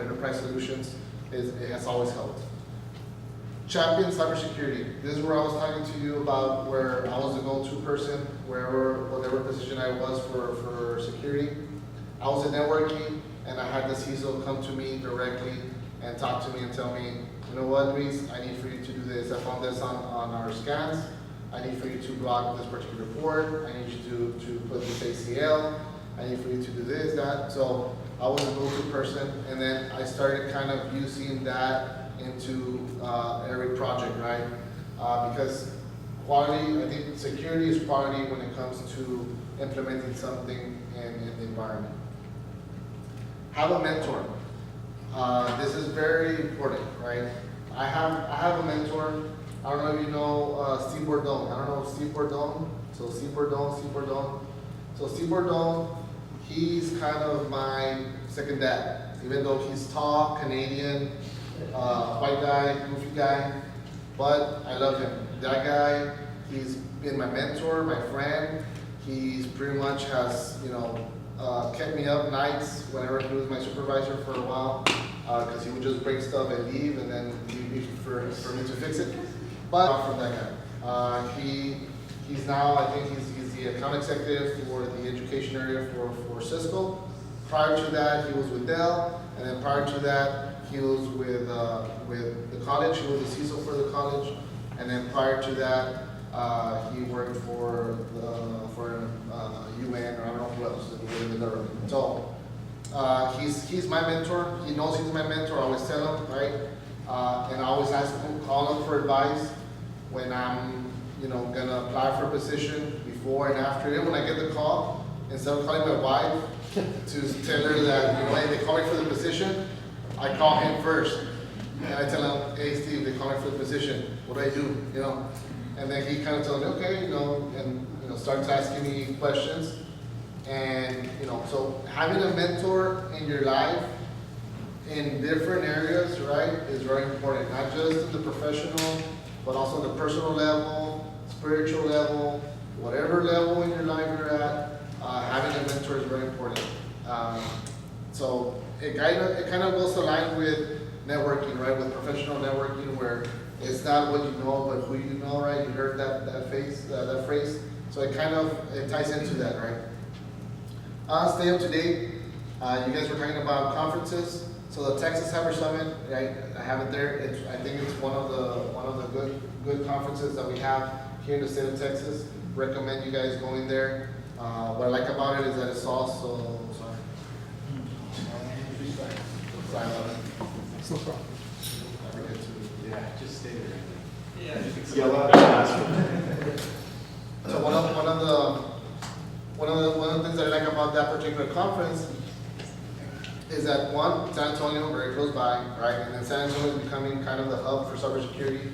enterprise solutions, it has always helped. Champion cybersecurity. This is where I was talking to you about where I was the go-to person, whatever position I was for security. I was in networking, and I had the CISO come to me directly and talk to me and tell me, you know what, Luis, I need for you to do this. I found this on our scans. I need for you to block this particular port. I need you to put this ACL. I need for you to do this, that. So I was a go-to person, and then I started kind of using that into every project, right? Because quality, I think security is quality when it comes to implementing something in the environment. Have a mentor. This is very important, right? I have a mentor. I don't know if you know Steve Bordone. I don't know Steve Bordone. So Steve Bordone. So Steve Bordone, he's kind of my second dad. Even though he's tall, Canadian, white guy, goofy guy, but I love him. That guy, he's been my mentor, my friend. He's pretty much has, kept me up nights whenever he was my supervisor for a while, because he would just break stuff and leave, and then leave me for me to fix it. But from that guy, he's now, I think he's the account executive for the education area for Cisco. Prior to that, he was with Dell, and then prior to that, he was with the college. He was the CISO for the college, and then prior to that, he worked for UN, or I don't know who else in the government. So he's my mentor. He knows he's my mentor. I always tell him, right, and I always call him for advice when I'm gonna apply for a position before and after. Even when I get the call, instead of calling my wife to tell her that hey, they called me for the position, I call him first, and I tell him, hey Steve, they called me for the position. What do I do? And then he kind of tells me, okay, and starts asking me questions, and so having a mentor in your life in different areas, right, is very important. Not just in the professional, but also the personal level, spiritual level, whatever level in your life you're at. Having a mentor is very important. So it kind of goes aligned with networking, right? With professional networking, where it's not what you know, but who you know, right? You heard that phrase. So it ties into that, right? Stay up to date. You guys were talking about conferences. So the Texas Cyber Summit, right? I have it there. I think it's one of the good conferences that we have here in the state of Texas. Recommend you guys going there. What I like about it is that it's also sorry about it. No problem. I forget to. Yeah, just stay there. Yeah. Yell out and ask. So one of the things that I like about that particular conference is that one, San Antonio, very close by, right? And then San Antonio is becoming kind of the hub for cybersecurity.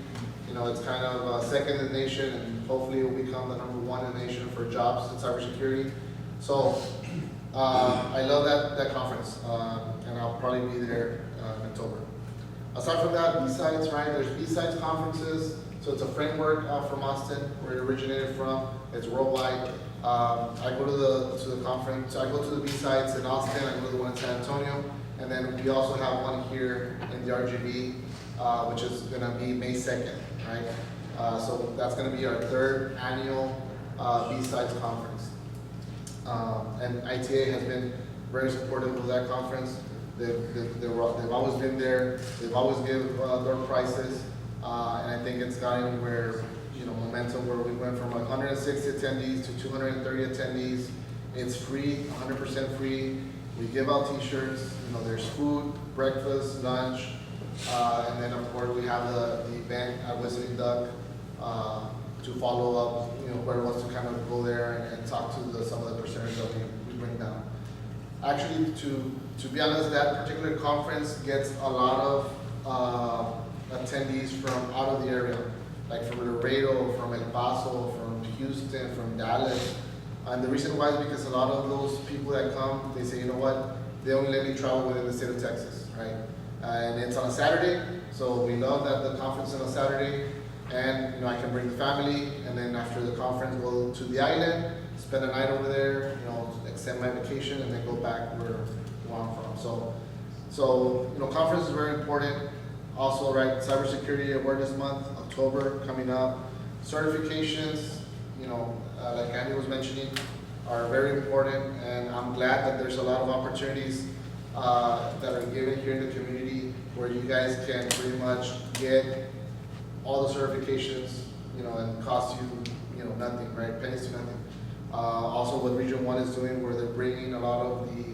It's kind of second in the nation, and hopefully it will become the number one in the nation for jobs in cybersecurity. So I love that conference, and I'll probably be there in October. Aside from that, B-Sides, right? There's B-Sides conferences. So it's a framework from Austin, where it originated from. It's worldwide. I go to the conference. I go to the B-Sides in Austin. I go to the one in San Antonio, and then we also have one here in the RGB, which is going to be May 2nd, right? So that's going to be our third annual B-Sides conference. And ITA has been very supportive of that conference. They've always been there, they've always given their prices, and I think it's gotten where, you know, momentum where we went from 160 attendees to 230 attendees. It's free, 100% free. We give out t-shirts, you know, there's food, breakfast, lunch, and then of course we have the event at Whistling Duck to follow up, you know, whoever wants to kind of go there and talk to some of the presenters that we bring down. Actually, to be honest, that particular conference gets a lot of attendees from out of the area, like from Laredo, from El Paso, from Houston, from Dallas. And the reason why is because a lot of those people that come, they say, you know what, they only let me travel within the state of Texas, right? And it's on a Saturday, so we love that the conference is on a Saturday, and you know, I can bring the family, and then after the conference, go to the island, spend a night over there, you know, extend my vacation, and then go back where I'm from. So you know, conference is very important. Also, right, Cybersecurity Awareness Month, October coming up. Certifications, you know, like Andy was mentioning, are very important, and I'm glad that there's a lot of opportunities that are given here in the community where you guys can pretty much get all the certifications, you know, and cost you, you know, nothing, right? Pennies to nothing. Also, what Region 1 is doing, where they're bringing a lot of the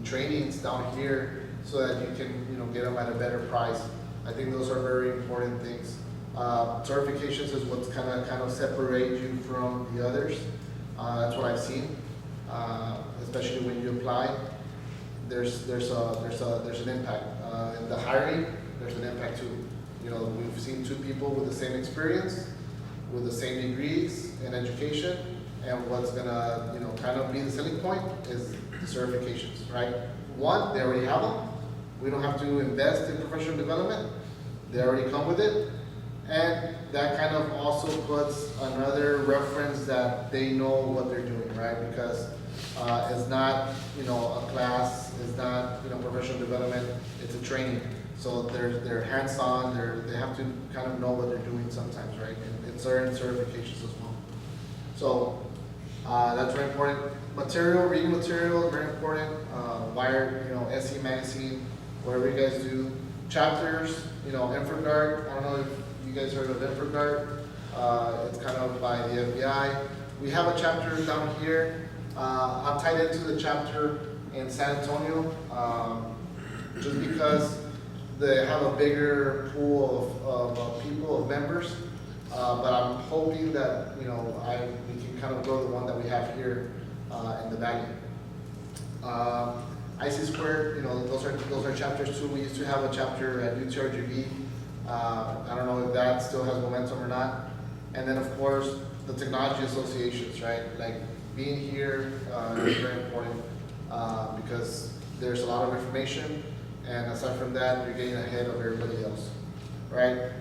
trainings down here so that you can, you know, get them at a better price. I think those are very important things. Certifications is what's kind of separate you from the others. That's what I've seen, especially when you apply. There's an impact. In the hiring, there's an impact too. You know, we've seen two people with the same experience, with the same degrees in education, and what's gonna, you know, kind of be the selling point is the certifications, right? One, they already have them. We don't have to invest in professional development. They already come with it. And that kind of also puts another reference that they know what they're doing, right? Because it's not, you know, a class, it's not, you know, professional development, it's a training. So they're hands-on, they have to kind of know what they're doing sometimes, right? And certain certifications as well. So that's very important. Material, reading material, very important. Wired, you know, SE Magazine, whatever you guys do. Chapters, you know, InfraGuard, I don't know if you guys heard of InfraGuard. It's kind of by the FBI. We have a chapter down here. I'm tied into the chapter in San Antonio, just because they have a bigger pool of people, of members. But I'm hoping that, you know, we can kind of grow the one that we have here in the valley. IC Squared, you know, those are chapters too. We used to have a chapter at UTRGV. I don't know if that still has momentum or not. And then of course, the technology associations, right? Like being here is very important because there's a lot of information, and aside from that, you're getting ahead of everybody else, right?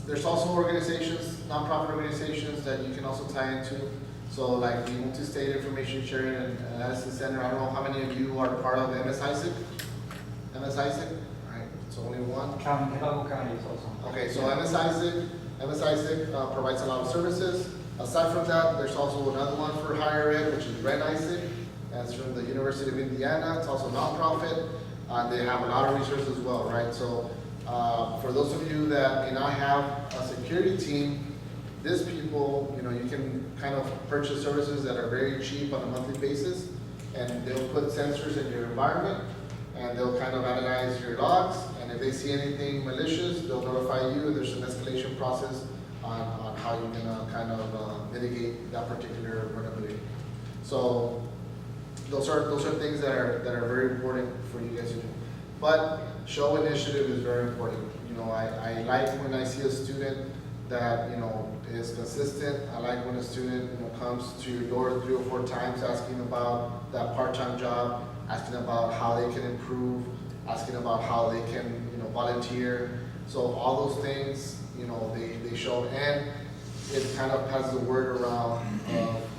There's also organizations, nonprofit organizations that you can also tie into. So like the Multi-State Information Sharing and Analysis Center, I don't know how many of you are part of MS ISAC? MS ISAC? Right, it's only one. County is also. Okay, so MS ISAC provides a lot of services. Aside from that, there's also another one for higher ed, which is Red ISAC. That's from the University of Indiana. It's also nonprofit. They have a lot of resources as well, right? So for those of you that may not have a security team, these people, you know, you can kind of purchase services that are very cheap on a monthly basis, and they'll put sensors in your environment, and they'll kind of analyze your logs, and if they see anything malicious, they'll notify you, and there's an escalation process on how you're gonna kind of mitigate that particular vulnerability. So those are things that are very important for you guys to do. But show initiative is very important. You know, I like when I see a student that, you know, is consistent. I like when a student, you know, comes to your door 3 or 4 times asking about that part-time job, asking about how they can improve, asking about how they can, you know, volunteer. So all those things, you know, they show, and it kind of has the word around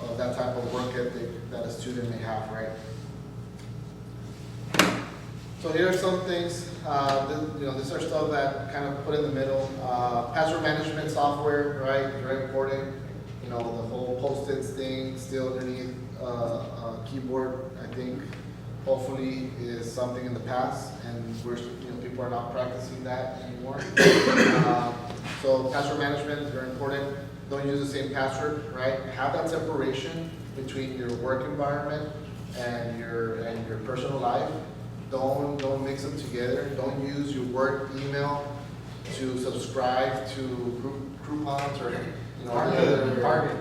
of that type of work ethic that a student may have, right? So here are some things, you know, these are stuff that kind of put in the middle. Password management software, right, very important. You know, the whole post-its thing still underneath a keyboard, I think, hopefully is something in the past, and people are not practicing that anymore. So password management is very important. Don't use the same password, right? Have that separation between your work environment and your personal life. Don't mix them together. Don't use your work email to subscribe to Groupons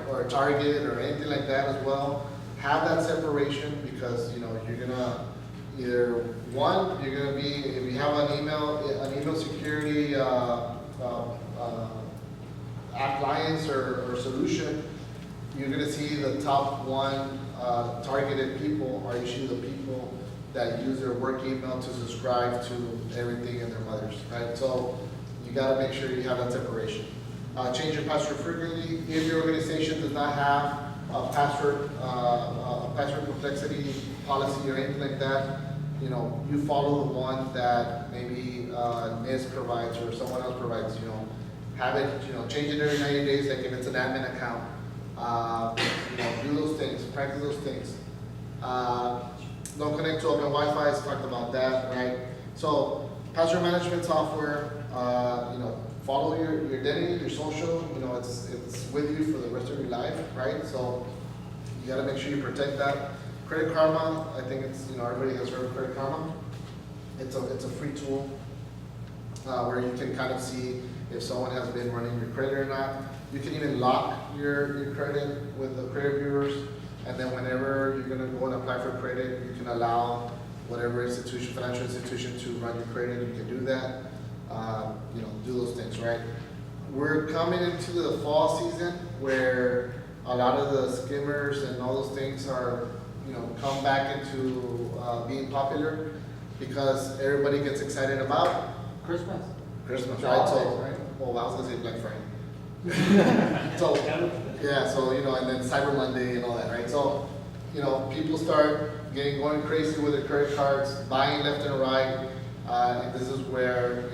or Target or anything like that as well. Have that separation, because you're gonna either you're gonna be, if you have an email security appliance or solution, you're gonna see the top one targeted people are usually the people that use their work email to subscribe to everything in their mothers, right? So you gotta make sure you have that separation. Change your password frequently. If your organization does not have a password complexity policy or anything like that, you follow the one that maybe NIST provides or someone else provides. Have it, change it every 90 days, like if it's an admin account. Do those things, practice those things. Don't connect to open Wi-Fi, let's talk about that, right? So, password management software, follow your identity, your social, it's with you for the rest of your life, right? So, you gotta make sure you protect that. Credit Karma, I think it's, everybody has heard of Credit Karma. It's a free tool where you can kind of see if someone has been running your credit or not. You can even lock your credit with the credit bureaus, and then whenever you're gonna go and apply for credit, you can allow whatever financial institution to run your credit. You can do that. Do those things, right? We're coming into the fall season where a lot of the skimmers and all those things are, come back into being popular because everybody gets excited about Christmas. Christmas, right? Holidays, right? Well, I was gonna say Black Friday. So, yeah, so, and then Cyber Monday and all that, right? So, people start going crazy with their credit cards, buying left and right, and this is where,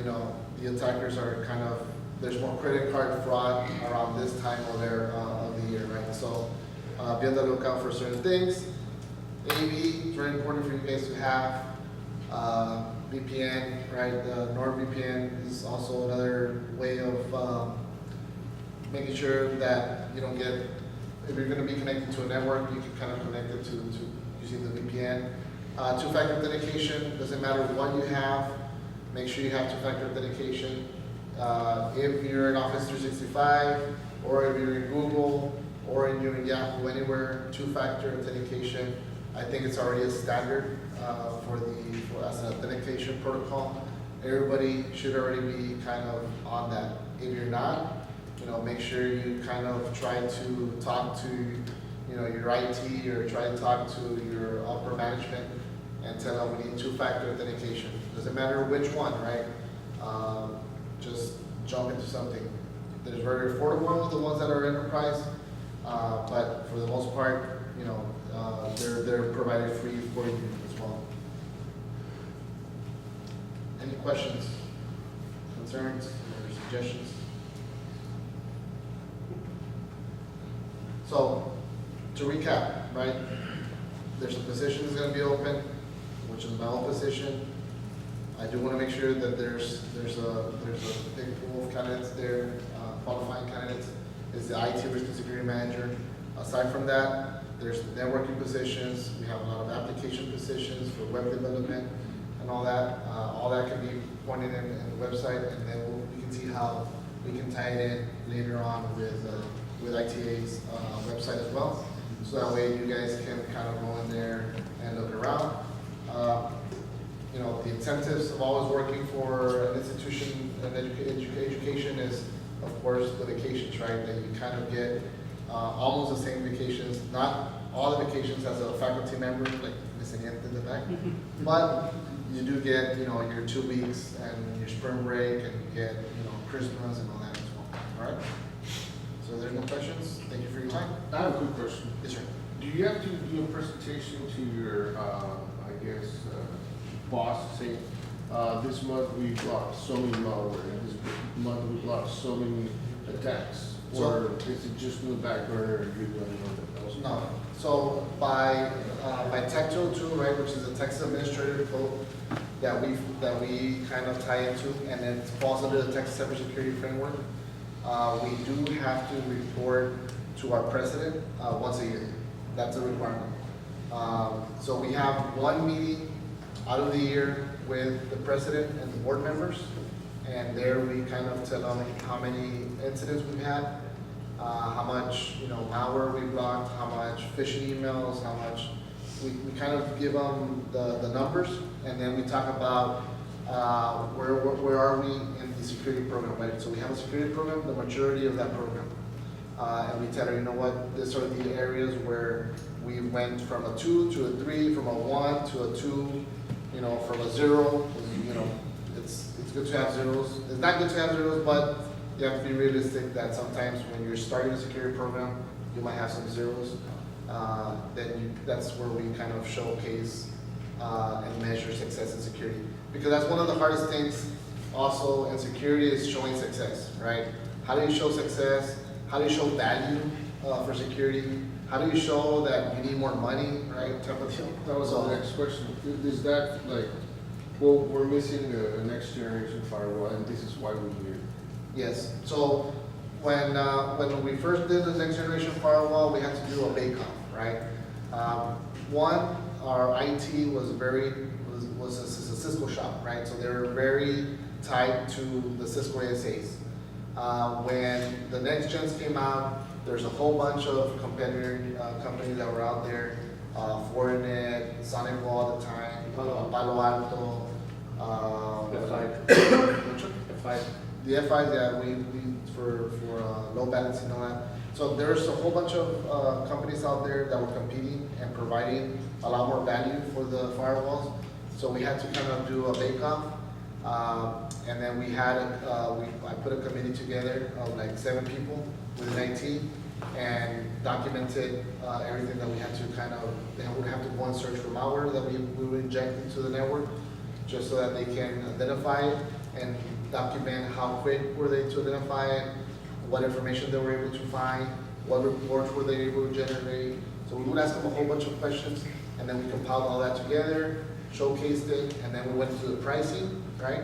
the attackers are there's more credit card fraud around this time of the year, right? So, be on the lookout for certain things. AV, it's very important for you guys to have. VPN, right? NordVPN is also another way of making sure that you don't get, if you're going to be connected to a network, you can kind of connect it to using the VPN. Two-factor authentication, doesn't matter what you have, make sure you have two-factor authentication. If you're in Office 365, or if you're in Google, or if you're in Yahoo, anywhere, two-factor authentication, I think it's already a standard as an authentication protocol. Everybody should already be kind of on that. If you're not, make sure you kind of try to talk to, your IT or try to talk to your upper management and tell them we need two-factor authentication. Doesn't matter which one, right? Just jump into something. There's very affordable, the ones that are enterprise, but for the most part, they're provided free for you as well. Any questions, concerns, or suggestions? So, to recap, right? There's a position that's going to be open, which is my own position. I do want to make sure that there's a big pool of candidates there, qualifying candidates. Is the IT Risk and Security Manager. Aside from that, there's networking positions. We have a lot of application positions for web development and all that. All that can be pointed in the website, and then we can see how we can tie it in later on with ITA's website as well. So that way you guys can kind of go in there and look around. The incentives of always working for an institution and education is, of course, the vacations, right? That you kind of get almost the same vacations, not all the vacations as a faculty member, like missing it in the back, but you do get, your 2 weeks and your spring break, and you get, Christmas and all that as well. All right? So there's no questions. Thank you for your time. I have a quick question. Yes, sir. Do you have to do a presentation to your, boss saying, this month we blocked so many malware, and this month we blocked so many attacks? So- Or is it just in the back burner, and you're going to know that? No. So by Tech 202, right, which is the Texas Administrative Code that we kind of tie into, and it falls under the Texas Cybersecurity Framework, we do have to report to our president once a year. That's a requirement. So we have one meeting out of the year with the president and the board members, and there we kind of tell them how many incidents we've had, how much, malware we blocked, how much phishing emails, how much, we kind of give them the numbers, and then we talk about where are we in the security program, right? So we have a security program, the maturity of that program. And we tell her, you know what, these are the areas where we went from a 2 to a 3, from a 1 to a 2, from a 0, it's good to have zeros. It's not good to have zeros, but you have to be realistic that sometimes when you're starting a security program, you might have some zeros. That's where we kind of showcase and measure success in security. Because that's one of the hardest things also in security is showing success, right? How do you show success? How do you show value for security? How do you show that you need more money, right? Type of thing. That was the next question. Is that like, well, we're missing a next generation firewall, and this is why we're here. Yes. So when we first did the next generation firewall, we had to do a bake-off, right? One, our IT was a Cisco shop, right? So they were very tied to the Cisco ASAs. When the next gens came out, there's a whole bunch of competitor companies that were out there. Fortinet, Sonic Wall at the time, Palo Alto. F5. The F5s, yeah, we for load balancing and all that. So there's a whole bunch of companies out there that were competing and providing a lot more value for the firewalls. So we had to kind of do a bake-off. And then we had, I put a committee together of like 7 people within IT and documented everything that we had to they would have to go and search for malware that we would inject into the network, just so that they can identify it and document how quick were they to identify it, what information they were able to find, what reports were they able to generate. So we would ask them a whole bunch of questions, and then we compiled all that together, showcased it, and then we went to the pricing, right?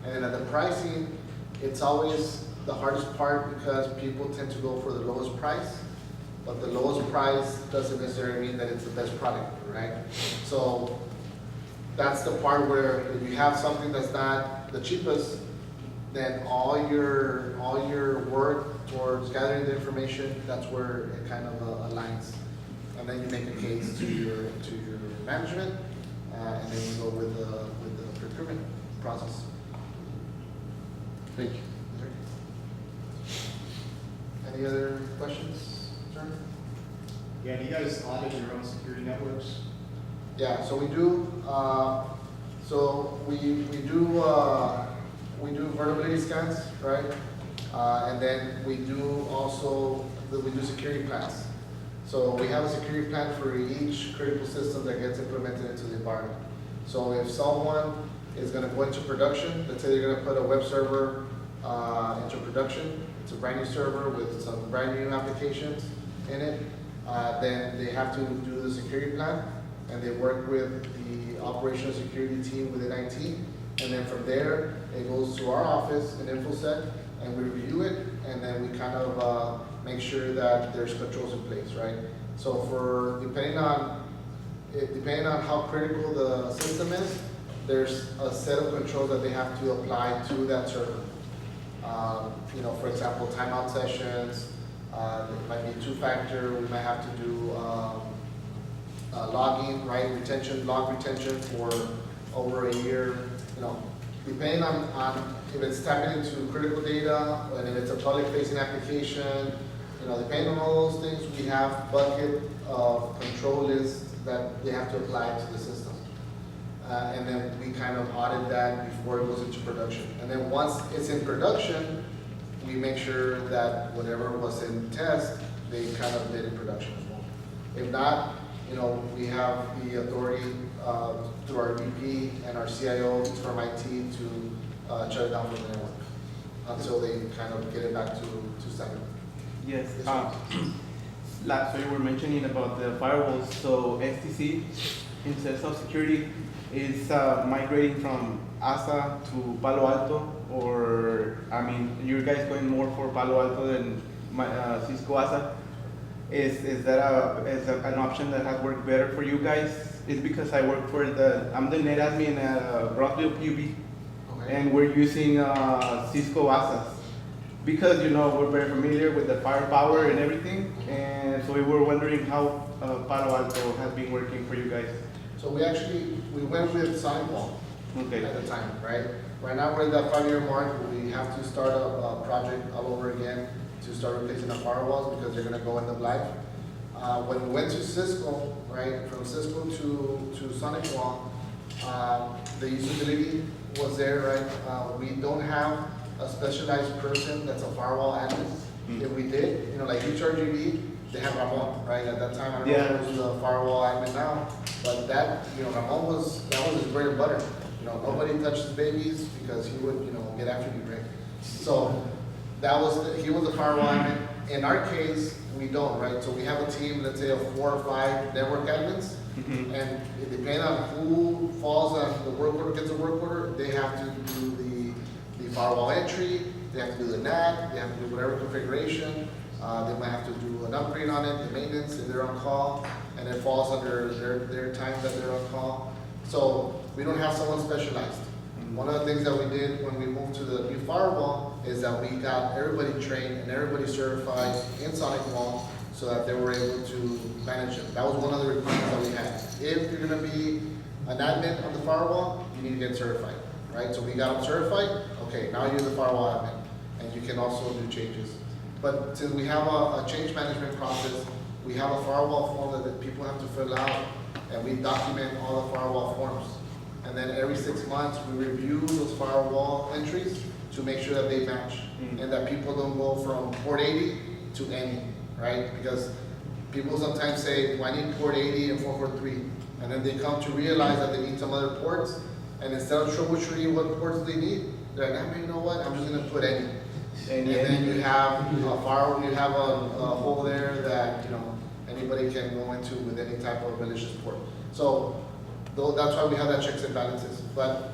And then at the pricing, it's always the hardest part because people tend to go for the lowest price, but the lowest price doesn't necessarily mean that it's the best product, right? So that's the part where if you have something that's not the cheapest, then all your work towards gathering the information, that's where it kind of aligns. And then you make a case to your management, and then you go with the procurement process. Thank you. Any other questions, sir? Yeah, do you guys audit your own security networks? Yeah, so we do. We do vulnerability scans, right? And then we do also we do security plans. So we have a security plan for each critical system that gets implemented into the environment. So if someone is going to go into production, let's say they're going to put a web server into production, it's a brand new server with some brand new applications in it, then they have to do the security plan, and they work with the operational security team within IT, and then from there it goes to our office in InfoSec, and we review it, and then we kind of make sure that there's controls in place, right? So depending on how critical the system is, there's a set of controls that they have to apply to that server. For example, timeout sessions, it might be 2-factor, we might have to do logging, right, log retention for over a year, depending on if it's tapping into critical data, and if it's a public-facing application, depending on all those things, we have bucket of control lists that they have to apply to the system. And then we kind of audit that before it goes into production. And then once it's in production, we make sure that whatever was in test, they kind of did in production as well. If not, we have the authority through our VP and our CIO from IT to shut it down from the network until they kind of get it back to standard. Yes. so you were mentioning about the firewalls. So STC, instead of security, is migrating from ASA to Palo Alto, or I mean, you guys going more for Palo Alto than Cisco ASA? Is that an option that has worked better for you guys? It's because I'm the net admin at Rockville PUB, Okay. and we're using Cisco ASAs because we're very familiar with the firepower and everything, and so we were wondering how Palo Alto has been working for you guys. So we went with Sidewall Okay. at the time, right? Right now, we're in that 5-year mark, we have to start a project all over again to start replacing the firewalls because they're gonna go in the black. When we went to Cisco, right, from Cisco to Sonic Wall, the usability was there, right? We don't have a specialized person that's a firewall admin. If we did, like HRGB, they have Ramon, right? At that time, I don't know Yeah. who's the firewall admin now, but that, Ramon was his bread and butter. Nobody touches babies because he would, get after you, right? So he was the firewall admin. In our case, we don't, right? So we have a team, let's say, of 4 or 5 network admins, and depending on who falls on the work order, gets a work order, they have to do the firewall entry, they have to do the NAT, they have to do whatever configuration, they might have to do an upgrade on it, the maintenance if they're on call, and it falls under their time that they're on call. So we don't have someone specialized. One of the things that we did when we moved to the new firewall is that we got everybody trained and everybody certified in Sonic Wall so that they were able to manage it. That was one of the requirements that we had. If you're gonna be an admin on the firewall, you need to get certified, right? So we got them certified, okay, now you're the firewall admin, and you can also do changes. But since we have a change management process, we have a firewall form that people have to fill out, and we document all the firewall forms. And then every 6 months, we review those firewall entries to make sure that they match and that people don't go from port 80 to any, right? Because people sometimes say, well, I need port 80 and 443. And then they come to realize that they need some other ports. And instead of troubleshooting what ports they need, they're like, you know what, I'm just gonna put any. And then you have a firewall, you have a hole there that, anybody can go into with any type of malicious port. So, that's why we have that checks and balances. But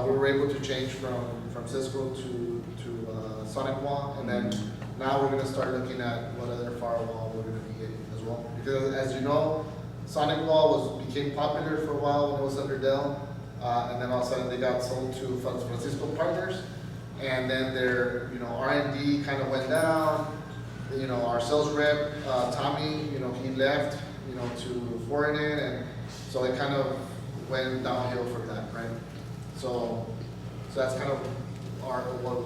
we were able to change from Cisco to Sonic Wall, and then now we're gonna start looking at what other firewall we're gonna be getting as well. Because as you know, Sonic Wall became popular for a while when it was under Dell, and then all of a sudden they got sold to Francisco Partners, and then their R&D kind of went down. Our sales rep Tommy, he left to Fortinet, and so it kind of went downhill from that, right? So that's kind of our approach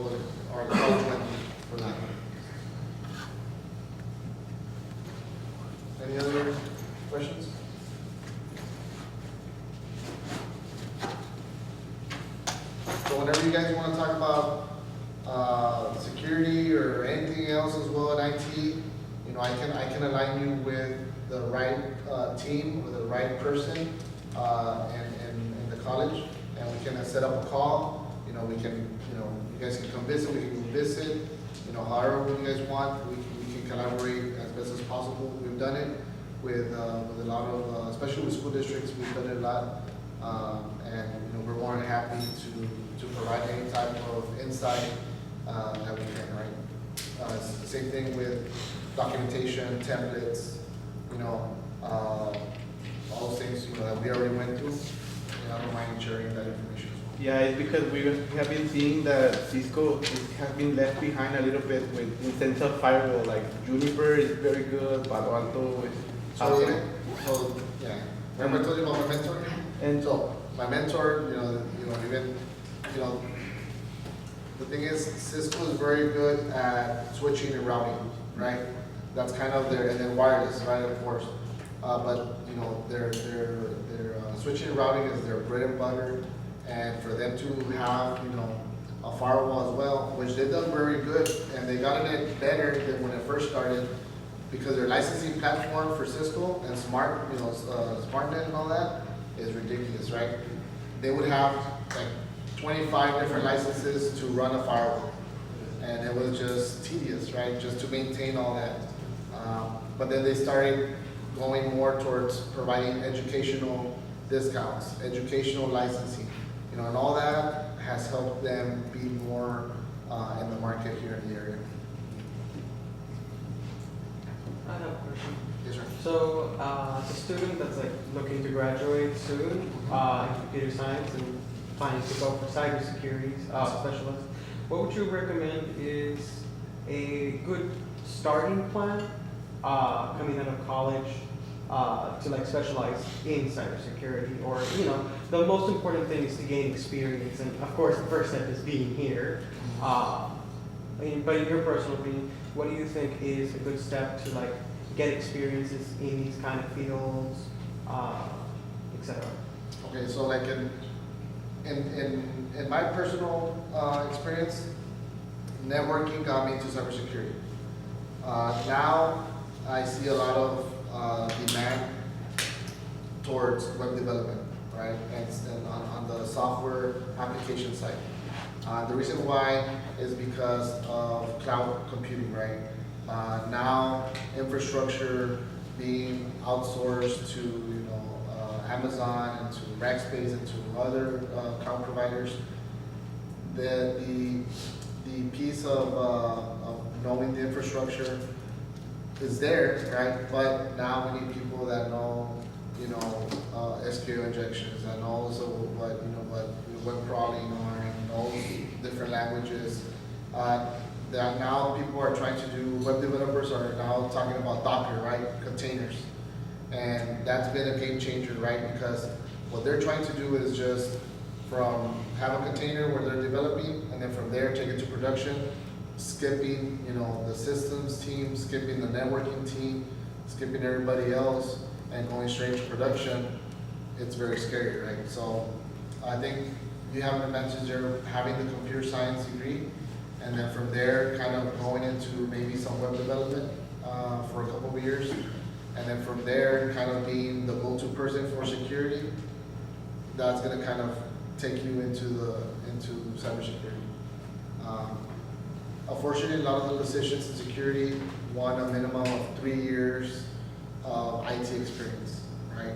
went for that. Any other questions? So whenever you guys want to talk about security or anything else as well in IT, I can align you with the right team or the right person in the college, and we can set up a call. We can, you guys can come visit, we can go visit, however you guys want, we can collaborate as best as possible. We've done it with a lot of, especially with school districts, we've done it a lot, and we're more than happy to provide any type of insight that we can, right? Same thing with documentation, templates, all those things, that we already went through. I don't mind sharing that information as well. Yeah, it's because we have been seeing that Cisco has been left behind a little bit in sense of firewall. Like Juniper is very good, Palo Alto is awesome. So yeah, remember I told you about my mentor? And So my mentor, even, the thing is, Cisco is very good at switching and routing, right? That's kind of and then wireless, right, of course. But their switching and routing is their bread and butter, and for them to have a firewall as well, which they've done very good, and they got it better than when it first started, because their licensing platform for Cisco and SmartNet and all that is ridiculous, right? They would have like 25 different licenses to run a firewall, and it was just tedious, right? Just to maintain all that. But then they started going more towards providing educational discounts, educational licensing, you know, and all that has helped them be more in the market here in the area. I have a question. Yes, sir. So, as a student that's like looking to graduate soon in computer science and planning to go for cybersecurity specialist, what would you recommend is a good starting plan coming out of college to like specialize in cybersecurity? Or, you know, the most important thing is to gain experience, and of course the first step is being here. But in your personal opinion, what do you think is a good step to like get experiences in these kind of fields, etc.? Okay, so like in my personal experience, networking got me into cybersecurity. Now I see a lot of demand towards web development, right? And on the software application side. The reason why is because of cloud computing, right? Now infrastructure being outsourced to, you know, Amazon and to Rackspace and to other cloud providers. The piece of knowing the infrastructure is there, right? But now we need people that know, you know, SQL injections, and also what, you know, what web crawling are, and all different languages. That now people are trying to do, web developers are now talking about Docker, right? Containers. And that's been a game changer, right? Because what they're trying to do is just from have a container where they're developing, and then from there take it to production, skipping, you know, the systems team, skipping the networking team, skipping everybody else, and going straight to production. It's very scary, right? So I think you have an advantage there having the computer science degree, and then from there kind of going into maybe some web development for a couple of years, and then from there kind of being the go-to person for security. That's going to kind of take you into cybersecurity. Unfortunately, a lot of the positions in security want a minimum of 3 years of IT experience, right?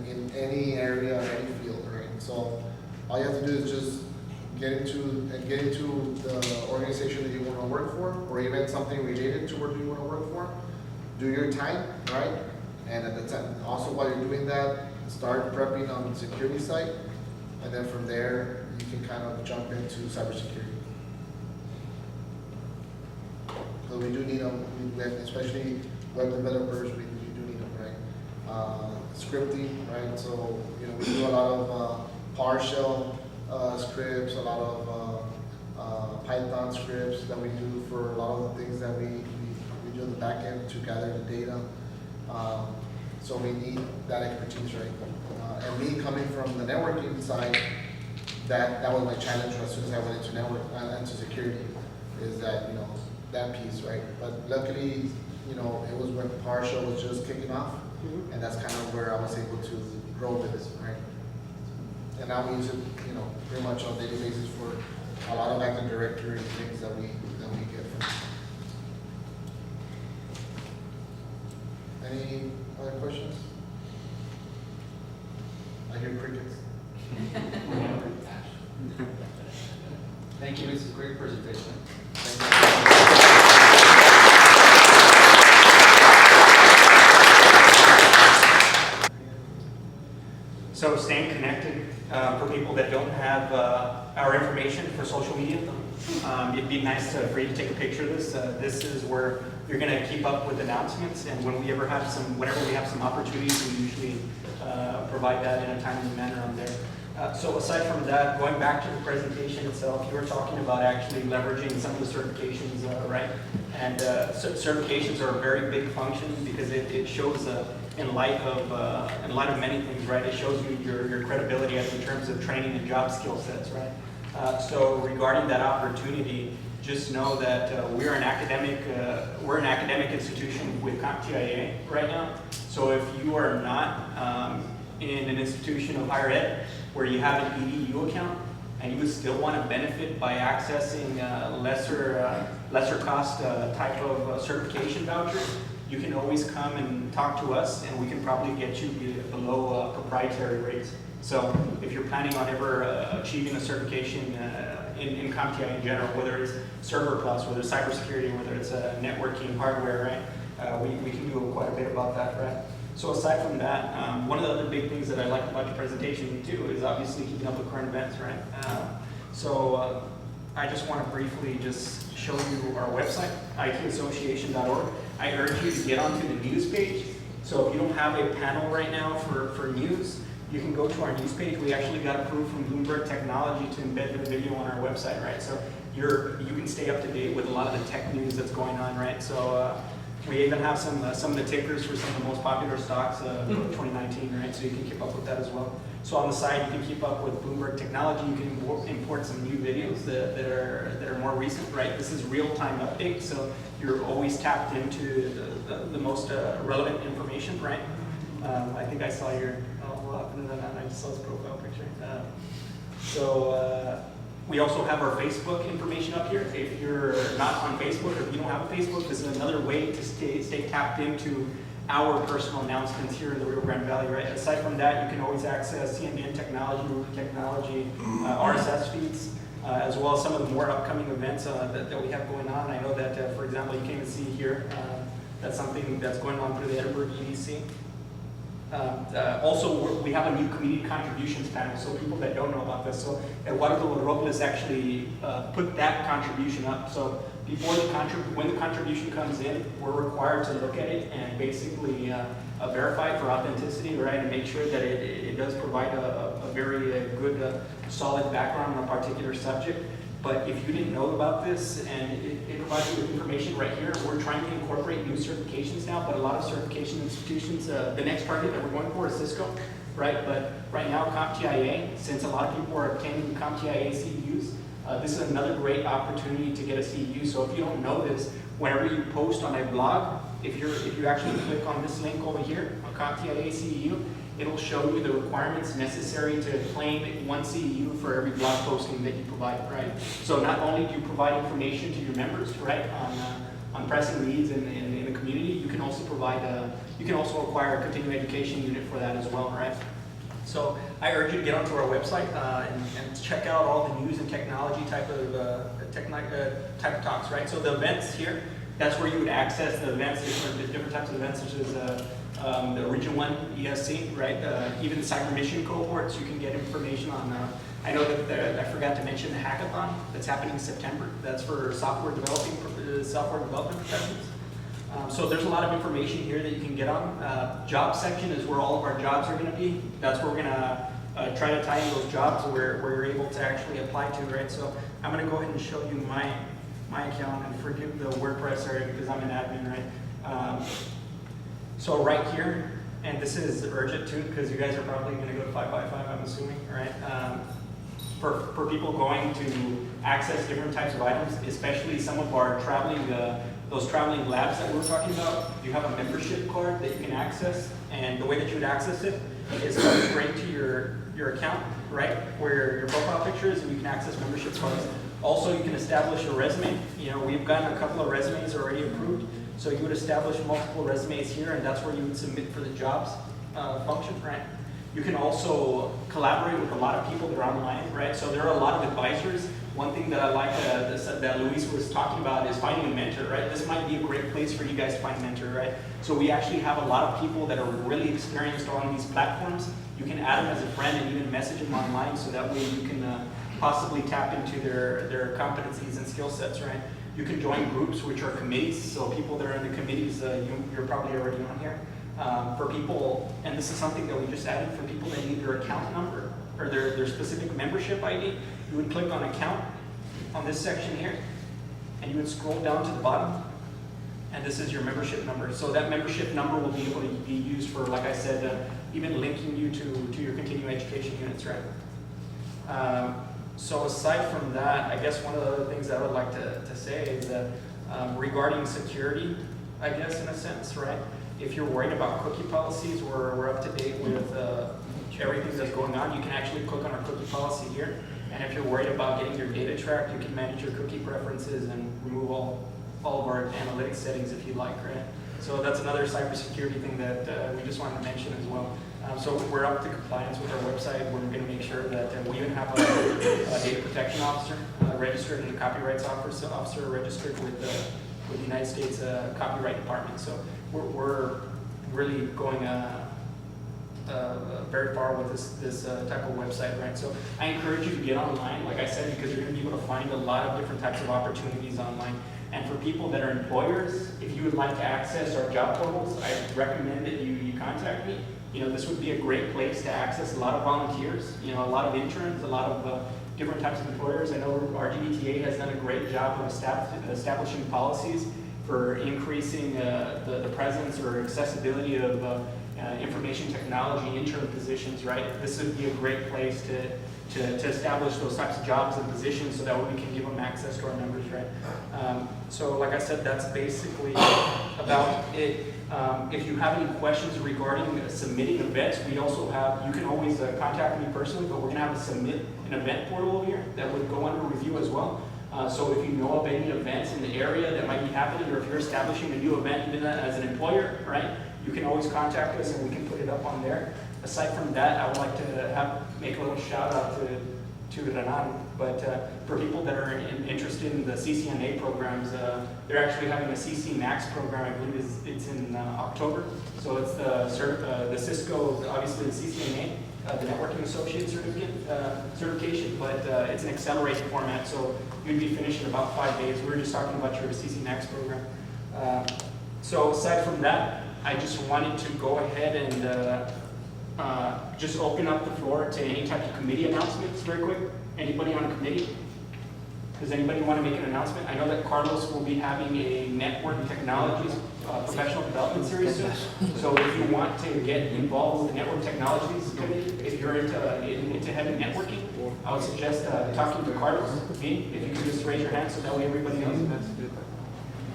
In any area or any field, right? So all you have to do is just get into the organization that you want to work for, or even something related to where you want to work for. Do your time, right? And at the time, also while you're doing that, start prepping on the security side, and then from there you can kind of jump into cybersecurity. So we do need them, especially web developers. We do need them, right? Scripting, right? So you know we do a lot of PowerShell scripts, a lot of Python scripts that we do for a lot of the things that we do in the back end to gather the data. So we need that expertise, right? And me coming from the networking side, that was my challenge as soon as I went into network into security, is that, you know, that piece, right? But luckily, you know, it was when PowerShell was just kicking off, and that's kind of where I was able to grow with it, right? And now we use it, you know, pretty much on a daily basis for a lot of Active Directory things that we get from it. Any other questions? I hear crickets. Thank you, this is a great presentation. So staying connected, for people that don't have our information for social media, it'd be nice for you to take a picture of this. This is where you're going to keep up with announcements, and whenever we have some opportunities, we usually provide that in a timely manner on there. So aside from that, going back to the presentation itself, you were talking about actually leveraging some of the certifications, right? And certifications are a very big function because it shows in light of many things, right? It shows you your credibility in terms of training and job skill sets, right? So regarding that opportunity, just know that we're an academic institution with CompTIA right now. So if you are not in an institution of higher ed where you have an EDU account and you would still want to benefit by accessing lesser cost type of certification vouchers, you can always come and talk to us, and we can probably get you below proprietary rates. So if you're planning on ever achieving a certification in CompTIA in general, whether it's server plus, whether it's cybersecurity, whether it's networking, hardware, right? We can do quite a bit about that, right? So aside from that, one of the other big things that I like about the presentation too is obviously keeping up with current events, right? I just want to briefly just show you our website, itassociation.org. I urge you to get onto the news page. So if you don't have a panel right now for news, you can go to our news page. We actually got approved from Bloomberg Technology to embed the video on our website, right? So you can stay up to date with a lot of the tech news that's going on, right? So we even have some of the tickers for some of the most popular stocks of 2019, right? So you can keep up with that as well. So on the side, you can keep up with Bloomberg Technology. You can import some new videos that are more recent, right? This is real-time update, so you're always tapped into the most relevant information, right? I think I saw your, I just saw his profile picture. We also have our Facebook information up here. If you're not on Facebook, or if you don't have a Facebook, this is another way to stay tapped into our personal announcements here in the Rio Grande Valley, right? Aside from that, you can always access CNN technology, movie technology, RSS feeds, as well as some of the more upcoming events that we have going on. I know that, for example, you came to see here, that's something that's going on through the Edinburgh EDC. Also, we have a new community contributions panel, so people that don't know about this. So Eduardo Robles actually put that contribution up. So before when the contribution comes in, we're required to look at it and basically verify it for authenticity, right, and make sure that it does provide a very good, solid background on a particular subject. But if you didn't know about this, and it provides you with information right here, we're trying to incorporate new certifications now, but a lot of certification institutions, the next target that we're going for is Cisco, right? But right now, CompTIA, since a lot of people are attending CompTIA CEUs, this is another great opportunity to get a CEU. So if you don't know this, whenever you post on a blog, if you actually click on this link over here, on CompTIA CEU, it'll show you the requirements necessary to claim one CEU for every blog posting that you provide, right? So not only do you provide information to your members, right, on pressing needs in the community, you can also provide, you can also acquire a continuing education unit for that as well, right? So I urge you to get onto our website and check out all the news and technology type of talks, right? So the events here, that's where you would access the events, different types of events, such as the Region 1 ESC, right? Even the cyber mission cohorts, you can get information on. I know that I forgot to mention the hackathon that's happening in September. That's for software development professionals. So there's a lot of information here that you can get on. Job section is where all of our jobs are going to be. That's where we're going to try to tie in those jobs where you're able to actually apply to, right? So I'm going to go ahead and show you my account, and forgive the WordPress area because I'm an admin, right? So right here, and this is urgent too, because you guys are probably going to go to 5x5, I'm assuming, right? For people going to access different types of items, especially some of our traveling, those traveling labs that we were talking about, you have a membership card that you can access, and the way that you would access it is go straight to your account, right, where your profile picture is, and you can access membership cards. Also, you can establish a resume. You know, we've gotten a couple of resumes already approved. So you would establish multiple resumes here, and that's where you would submit for the jobs function, right? You can also collaborate with a lot of people that are online, right? So there are a lot of advisors. One thing that I like that Luis was talking about is finding a mentor, right? This might be a great place for you guys to find a mentor, right? So we actually have a lot of people that are really experienced on these platforms. You can add them as a friend and even message them online, so that way you can possibly tap into their competencies and skill sets, right? You can join groups, which are committees. So people that are in the committees, you're probably already on here. For people, and this is something that we just added, for people that need their account number or their specific membership ID, you would click on account on this section here, and you would scroll down to the bottom, and this is your membership number. So that membership number will be able to be used for, like I said, even linking you to your continuing education units, right? So aside from that, I guess one of the other things that I would like to say is that regarding security, I guess in a sense, right? If you're worried about cookie policies, we're up to date with everything that's going on. You can actually click on our cookie policy here. And if you're worried about getting your data tracked, you can manage your cookie preferences and remove all of our analytics settings if you like, right? So that's another cybersecurity thing that we just wanted to mention as well. So we're up to compliance with our website. We're going to make sure that we even have a data protection officer registered and a copyrights officer registered with the United States Copyright Department. So we're really going very far with this type of website, right? So I encourage you to get online, like I said, because you're going to be able to find a lot of different types of opportunities online. And for people that are employers, if you would like to access our job portals, I recommend that you contact me. You know, this would be a great place to access a lot of volunteers, you know, a lot of interns, a lot of different types of employers. I know our GBTA has done a great job of establishing policies for increasing the presence or accessibility of information technology intern positions, right? This would be a great place to establish those types of jobs and positions so that way we can give them access to our members, right? So like I said, that's basically about it. If you have any questions regarding submitting events, we also have, you can always contact me personally, but we're gonna have a submit an event portal over here that would go under review as well. So if you know of any events in the area that might be happening, or if you're establishing a new event even as an employer, right? You can always contact us and we can put it up on there. Aside from that, I would like to make a little shout out to Renan, but for people that are interested in the CCNA programs, they're actually having a CC Max program. I believe it's in October. So it's the Cisco, obviously the CCNA, the Networking Associate certification, but it's an accelerated format, so you'd be finished in about 5 days. We were just talking about your CC Max program. So aside from that, I just wanted to go ahead and just open up the floor to any type of committee announcements very quick. Anybody on a committee? Does anybody want to make an announcement? I know that Carlos will be having a network technologies professional development series soon. So if you want to get involved with the network technologies committee, if you're into heavy networking, I would suggest talking to Carlos V. If you could just raise your hand so that way everybody knows.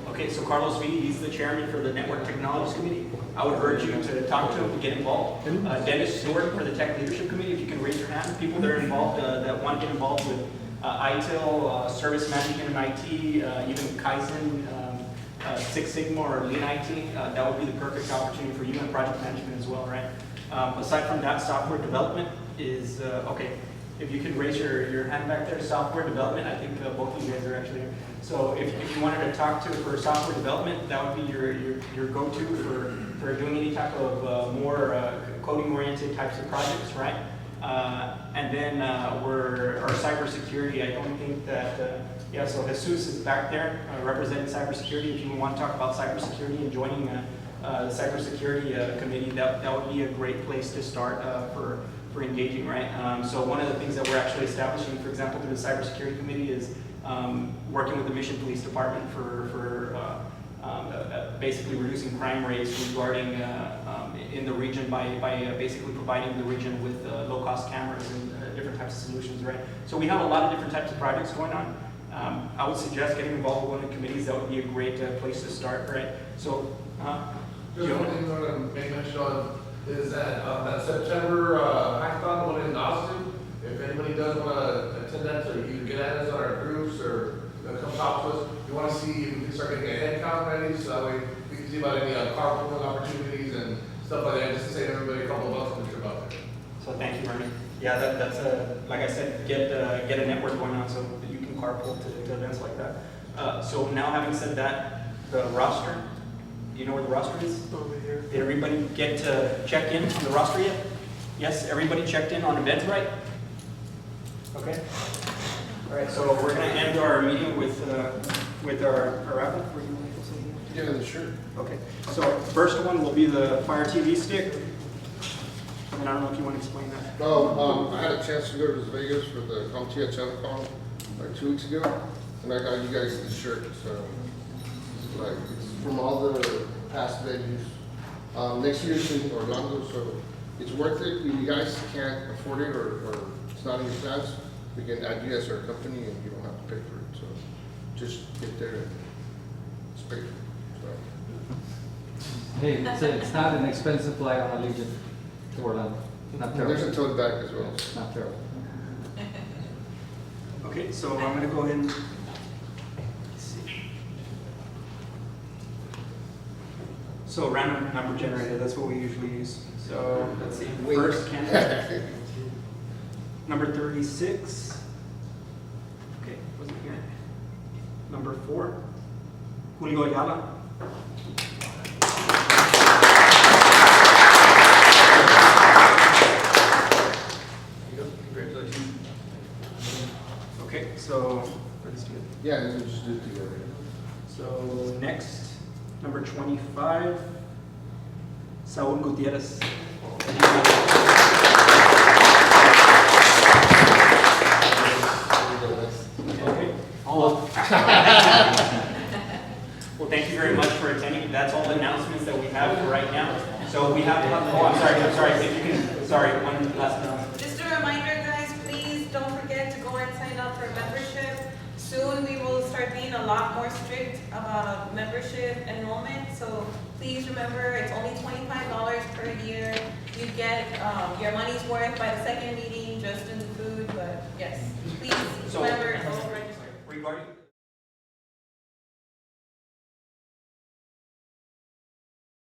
Okay, so Carlos V, he's the chairman for the Network Technologies Committee. I would urge you to talk to him to get involved. Dennis Stewart for the Tech Leadership Committee, if you can raise your hand. People that are involved, that want to get involved with ITIL, service management in IT, even Kaizen, Six Sigma or Lean IT, that would be the perfect opportunity for you, and project management as well, right? Aside from that, software development is, okay, if you could raise your hand back there, software development, I think both of you guys are actually here. So if you wanted to talk to for software development, that would be your go-to for doing any type of more coding-oriented types of projects, right? And then our cybersecurity, I don't think that, yeah, so Jesus is back there representing cybersecurity. If you want to talk about cybersecurity and joining the cybersecurity committee, that would be a great place to start for engaging, right? So one of the things that we're actually establishing, for example, through the cybersecurity committee is working with the Mission Police Department for basically reducing crime rates regarding in the region by basically providing the region with low-cost cameras and different types of solutions, right? So we have a lot of different types of projects going on. I would suggest getting involved with one of the committees. That would be a great place to start, right? So, just one thing I want to make mention on is that that September hackathon one in Austin. If anybody does want to attend that, so you can get at us on our groups or come talk to us. We want to see if we can start getting a head count ready, so that way we can see about any carpooling opportunities and stuff like that, just to save everybody a couple of bucks on the trip out there. So thank you, Bernie. Yeah, that's like I said, get a network going on so that you can carpool to events like that. So now having said that, the roster, do you know where the roster is? Over here. Did everybody get to check in on the roster yet? Yes, everybody checked in on Eventbrite? Okay. All right, so we're going to end our meeting with our rapport. Were you going to say something? Yeah, the shirt. Okay, so first one will be the Fire TV stick. And I don't know if you want to explain that. No, I had a chance to go to Las Vegas for the CompTIA Telecom like 2 weeks ago, and I got you guys this shirt. So, like, it's from all the past venues. Next year's in Orlando, so it's worth it. If you guys can't afford it or it's not in your plans, we can add you as our company and you don't have to pay for it. So, just get there and it's paid for. So. Hey, it's not an expensive flight on Allegiant to Orlando. Not terrible. There's a tote bag as well. Not terrible. Okay, so I'm going to go ahead and see. So random number generator, that's what we usually use. So let's see, first candidate, number 36. Okay, wasn't here. Number 4, Julio Ayala. Congratulations. Okay, so let's do it. Yeah, and then just do it together. So next, number 25, Saul Gutierrez. Okay. Well, thank you very much for attending. That's all the announcements that we have for right now. So we have, oh, I'm sorry, if you can, sorry, one last announcement. Just a reminder, guys, please don't forget to go and sign up for membership. Soon we will start being a lot more strict about membership enrollment. So please remember, it's only $25 per year. You get your money's worth by the second meeting, just in the food. But yes, please So- remember, go register. Regarding